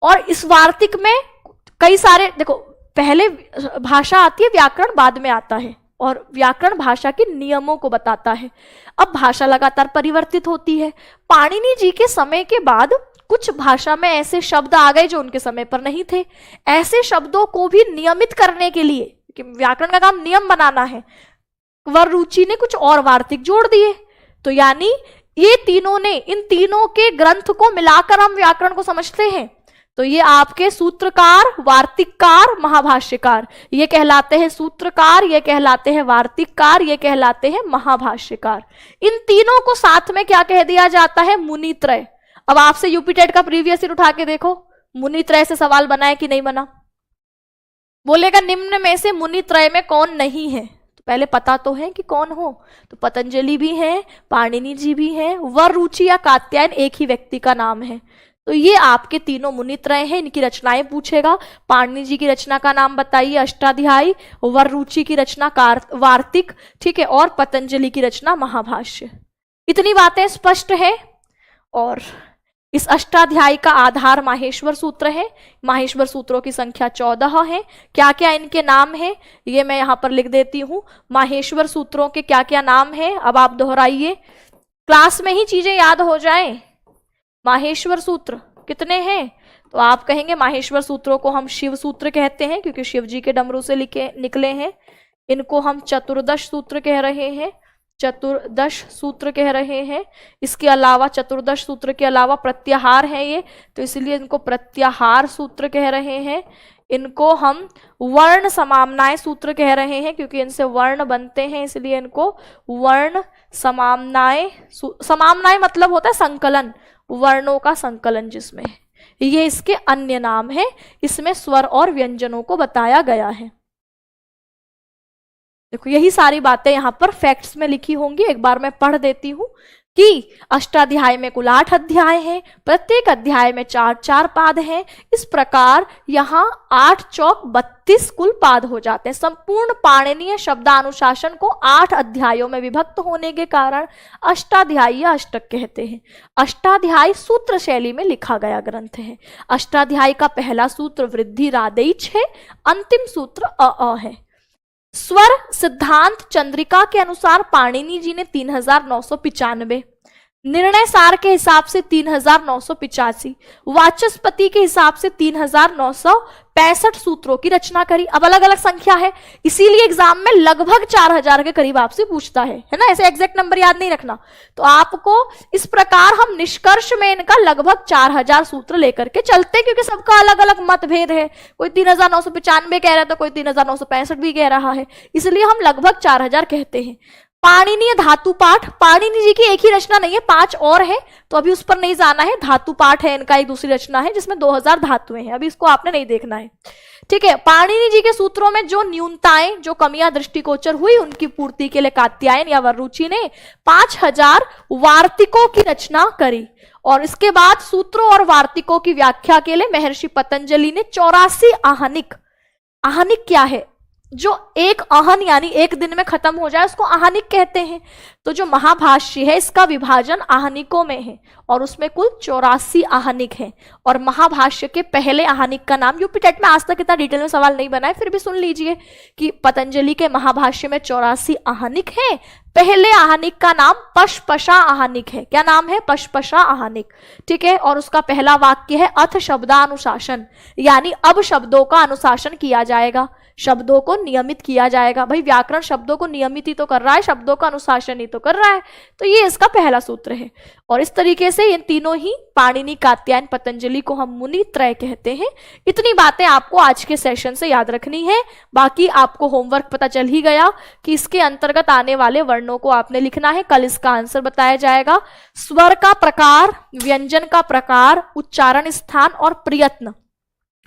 और इस वार्तिक में कई सारे, देखो पहले भाषा आती है, व्याकरण बाद में आता है, और व्याकरण भाषा के नियमों को बताता है। अब भाषा लगातार परिवर्तित होती है। पाणिनि जी के समय के बाद कुछ भाषा में ऐसे शब्द आ गए जो उनके समय पर नहीं थे। ऐसे शब्दों को भी नियमित करने के लिए, कि व्याकरण का काम नियम बनाना है, वररुचि ने कुछ और वार्तिक जोड़ दिए। तो यानी ये तीनों ने, इन तीनों के ग्रंथ को मिलाकर हम व्याकरण को समझते हैं। तो ये आपके सूत्रकार, वार्तिककार, महाभाष्यकार, ये कहलाते हैं सूत्रकार, ये कहलाते हैं वार्तिककार, ये कहलाते हैं महाभाष्यकार। इन तीनों को साथ में क्या कह दिया जाता है? मुनित्रय। अब आपसे यूपी टेट का प्रीवियस ईयर उठा के देखो, मुनित्रय से सवाल बना है कि नहीं बना? बोलेगा निम्न में से मुनित्रय में कौन नहीं है? तो पहले पता तो है कि कौन हो। तो पतंजलि भी है, पाणिनि जी भी है, वररुचि या कात्यायन एक ही व्यक्ति का नाम है। तो ये आपके तीनों मुनित्रय हैं, इनकी रचनाएं पूछेगा। पाणिनि जी की रचना का नाम बताइए, अष्टाध्यायी। वररुचि की रचना वार्तिक, ठीक है, और पतंजलि की रचना महाभाष्य। इतनी बातें स्पष्ट है। और इस अष्टाध्यायी का आधार माहेश्वर सूत्र है। माहेश्वर सूत्रों की संख्या 14 है। क्या क्या इनके नाम है ये मैं यहां पर लिख देती हूं। माहेश्वर सूत्रों के क्या क्या नाम है, अब आप दोहराइए, क्लास में ही चीजें याद हो जाएं। माहेश्वर सूत्र कितने हैं, तो आप कहेंगे माहेश्वर सूत्रों को हम शिव सूत्र कहते हैं, क्योंकि शिव जी के डमरू से निकले हैं। इनको हम चतुर्दश सूत्र कह रहे हैं, चतुर्दश सूत्र कह रहे हैं। इसके अलावा चतुर्दश सूत्र के अलावा प्रत्याहार है ये, तो इसलिए इनको प्रत्याहार सूत्र कह रहे हैं। इनको हम वर्ण समामनाएं सूत्र कह रहे हैं, क्योंकि इनसे वर्ण बनते हैं, इसलिए इनको वर्ण समामनाएं। समामनाएं मतलब होता है संकलन, वर्णों का संकलन जिसमें, ये इसके अन्य नाम है। इसमें स्वर और व्यंजनों को बताया गया है। देखो यही सारी बातें यहाँ पर फैक्ट्स में लिखी होंगी, एक बार मैं पढ़ देती हूँ कि अष्टाध्याय में कुल 8 अध्याय हैं, प्रत्येक अध्याय में 4-4 पाद हैं। इस प्रकार यहाँ 8 चौक 32 कुल पाद हो जाते हैं। संपूर्ण पाणिनीय शब्दानुशासन को 8 अध्यायों में विभक्त होने के कारण अष्टाध्यायी या अष्टक कहते हैं। अष्टाध्यायी सूत्र शैली में लिखा गया ग्रंथ है। अष्टाध्यायी का पहला सूत्र वृद्धि रादैच है, अंतिम सूत्र अ है। स्वर सिद्धांत चंद्रिका के अनुसार पाणिनि जी ने 3995, निर्णय सार के हिसाब से 3985, वाचस्पति के हिसाब से 3965 सूत्रों की रचना करी। अब अलग अलग संख्या है, इसीलिए एग्जाम में लगभग 4000 के करीब आपसे पूछता है ना, ऐसे एग्जैक्ट नंबर याद नहीं रखना। तो आपको इस प्रकार हम निष्कर्ष में इनका लगभग 4000 सूत्र लेकर के चलते हैं, क्योंकि सबका अलग अलग मतभेद है। कोई 3995 कह रहा है तो कोई 3965 भी कह रहा है, इसलिए हम लगभग 4000 कहते हैं। पाणिनीय धातु पाठ, पाणिनि जी की एक ही रचना नहीं है, 5 और है, तो अभी उस पर नहीं जाना है। धातु पाठ है इनका, एक दूसरी रचना है जिसमें 2000 धातुएं हैं, अभी इसको आपने नहीं देखना है, ठीक है। पाणिनि जी के सूत्रों में जो न्यूनताएं, जो कमियां दृष्टिगोचर हुई, उनकी पूर्ति के लिए कात्यायन या वररुचि ने 5000 वार्तिकों की रचना करी। और इसके बाद सूत्रों और वार्तिकों की व्याख्या के लिए महर्षि पतंजलि ने 84 आहनिक, आहनिक क्या है, जो एक आहन यानी एक दिन में खत्म हो जाए उसको आहनिक कहते हैं। तो जो महाभाष्य है इसका विभाजन आहनिकों में है, और उसमें कुल 84 आहनिक हैं। और महाभाष्य के पहले आहनिक का नाम, यूपी टेट में आज तक इतना डिटेल में सवाल नहीं बना है, फिर भी सुन लीजिए कि पतंजलि के महाभाष्य में 84 आहनिक हैं। पहले आहनिक का नाम पशपशा आहनिक है। क्या नाम है? पशपशा आहनिक, ठीक है। और उसका पहला वाक्य है अथ शब्दानुशासन, यानी अब शब्दों का अनुशासन किया जाएगा, शब्दों को नियमित किया जाएगा। भाई व्याकरण शब्दों को नियमित ही तो कर रहा है, शब्दों का अनुशासन ही तो कर रहा है। तो ये इसका पहला सूत्र है। और इस तरीके से इन तीनों ही, पाणिनि, कात्यायन, पतंजलि को हम मुनि त्रय कहते हैं। इतनी बातें आपको आज के सेशन से याद रखनी है। बाकी आपको होमवर्क पता चल ही गया कि इसके अंतर्गत आने वाले वर्णों को आपने लिखना है। कल इसका आंसर बताया जाएगा। स्वर का प्रकार, व्यंजन का प्रकार, उच्चारण स्थान और प्रयत्न,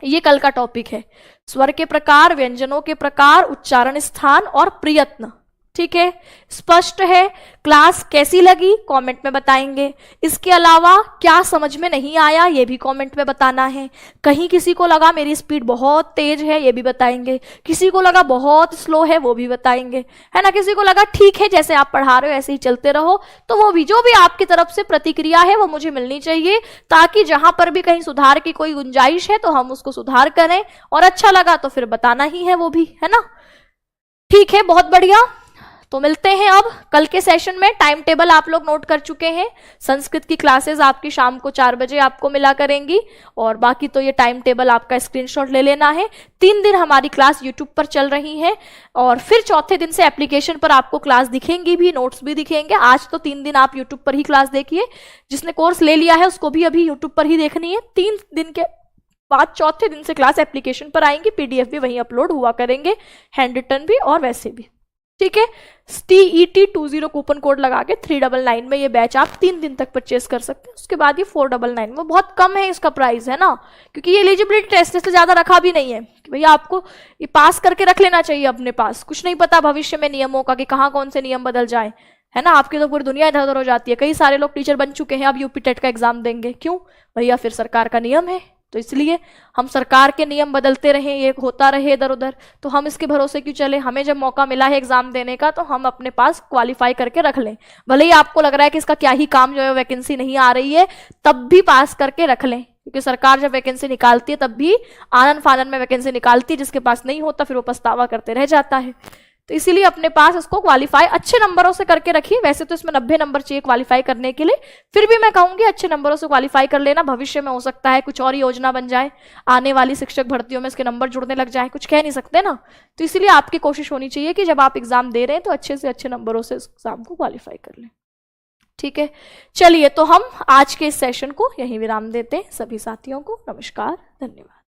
ये कल का टॉपिक है। स्वर के प्रकार, व्यंजनों के प्रकार, उच्चारण स्थान और प्रयत्न, ठीक है। स्पष्ट है? क्लास कैसी लगी कमेंट में बताएंगे। इसके अलावा क्या समझ में नहीं आया ये भी कमेंट में बताना है। कहीं किसी को लगा मेरी स्पीड बहुत तेज है, ये भी बताएंगे। किसी को लगा बहुत स्लो है, वो भी बताएंगे, है ना। किसी को लगा ठीक है, जैसे आप पढ़ा रहे हो ऐसे ही चलते रहो, तो वो भी, जो भी आपकी तरफ से प्रतिक्रिया है वो मुझे मिलनी चाहिए, ताकि जहां पर भी कहीं सुधार की कोई गुंजाइश है तो हम उसको सुधार करें। और अच्छा लगा तो फिर बताना ही है वो भी, है ना। ठीक है, बहुत बढ़िया। तो मिलते हैं अब कल के सेशन में। टाइम टेबल आप लोग नोट कर चुके हैं। संस्कृत की क्लासेस आपकी शाम को 4 बजे आपको मिला करेंगी, और बाकी तो ये टाइम टेबल आपका स्क्रीनशॉट ले लेना है। 3 दिन हमारी क्लास यूट्यूब पर चल रही है, और फिर चौथे दिन से एप्लीकेशन पर आपको क्लास दिखेंगी भी, नोट्स भी दिखेंगे। आज तो 3 दिन आप यूट्यूब पर ही क्लास देखिए। जिसने कोर्स ले लिया है उसको भी अभी यूट्यूब पर ही देखनी है। 3 दिन के बाद चौथे दिन से क्लास एप्लीकेशन पर आएंगी। PDF भी वहीं अपलोड हुआ करेंगे, हैंड रिटन भी और वैसे भी, ठीक है। TET20 कूपन कोड लगा के 399 में ये बैच आप 3 दिन तक परचेस कर सकते हैं। उसके बाद ये 499 में, बहुत कम है इसका प्राइस, है ना, क्योंकि ये एलिजिबिलिटी टेस्ट से ज्यादा रखा भी नहीं है कि भैया आपको ये पास करके रख लेना चाहिए अपने पास। कुछ नहीं पता भविष्य में नियमों का कि कहाँ कौन से नियम बदल जाए, है ना। आपकी तो पूरी दुनिया इधर उधर हो जाती है। कई सारे लोग टीचर बन चुके हैं, अब यूपी टेट का एग्जाम देंगे, क्यों भैया? फिर सरकार का नियम है, तो इसलिए हम सरकार के नियम बदलते रहें, ये होता रहे इधर उधर, तो हम इसके भरोसे क्यों चले? हमें जब मौका मिला है एग्जाम देने का तो हम अपने पास क्वालिफाई करके रख लें। भले ही आपको लग रहा है कि इसका क्या ही काम, जो है वैकेंसी नहीं आ रही है, तब भी पास करके रख लें, क्योंकि सरकार जब वैकेंसी निकालती है तब भी आनन फानन में वैकेंसी निकालती है, जिसके पास नहीं होता फिर वो पछतावा करते रह जाता है। तो इसीलिए अपने पास इसको क्वालिफाई अच्छे नंबरों से करके रखिए। वैसे तो इसमें 90 नंबर चाहिए क्वालिफाई करने के लिए, फिर भी मैं कहूंगी अच्छे नंबरों से क्वालिफाई कर लेना। भविष्य में हो सकता है कुछ और योजना बन जाए, आने वाली शिक्षक भर्तियों में इसके नंबर जुड़ने लग जाए, कुछ कह नहीं सकते ना। तो इसीलिए आपकी कोशिश होनी चाहिए कि जब आप एग्जाम दे रहे हैं तो अच्छे से अच्छे नंबरों से एग्जाम को क्वालिफाई कर लें। ठीक है, चलिए तो हम आज के इस सेशन को यहीं विराम देते हैं। सभी साथियों को नमस्कार, धन्यवाद।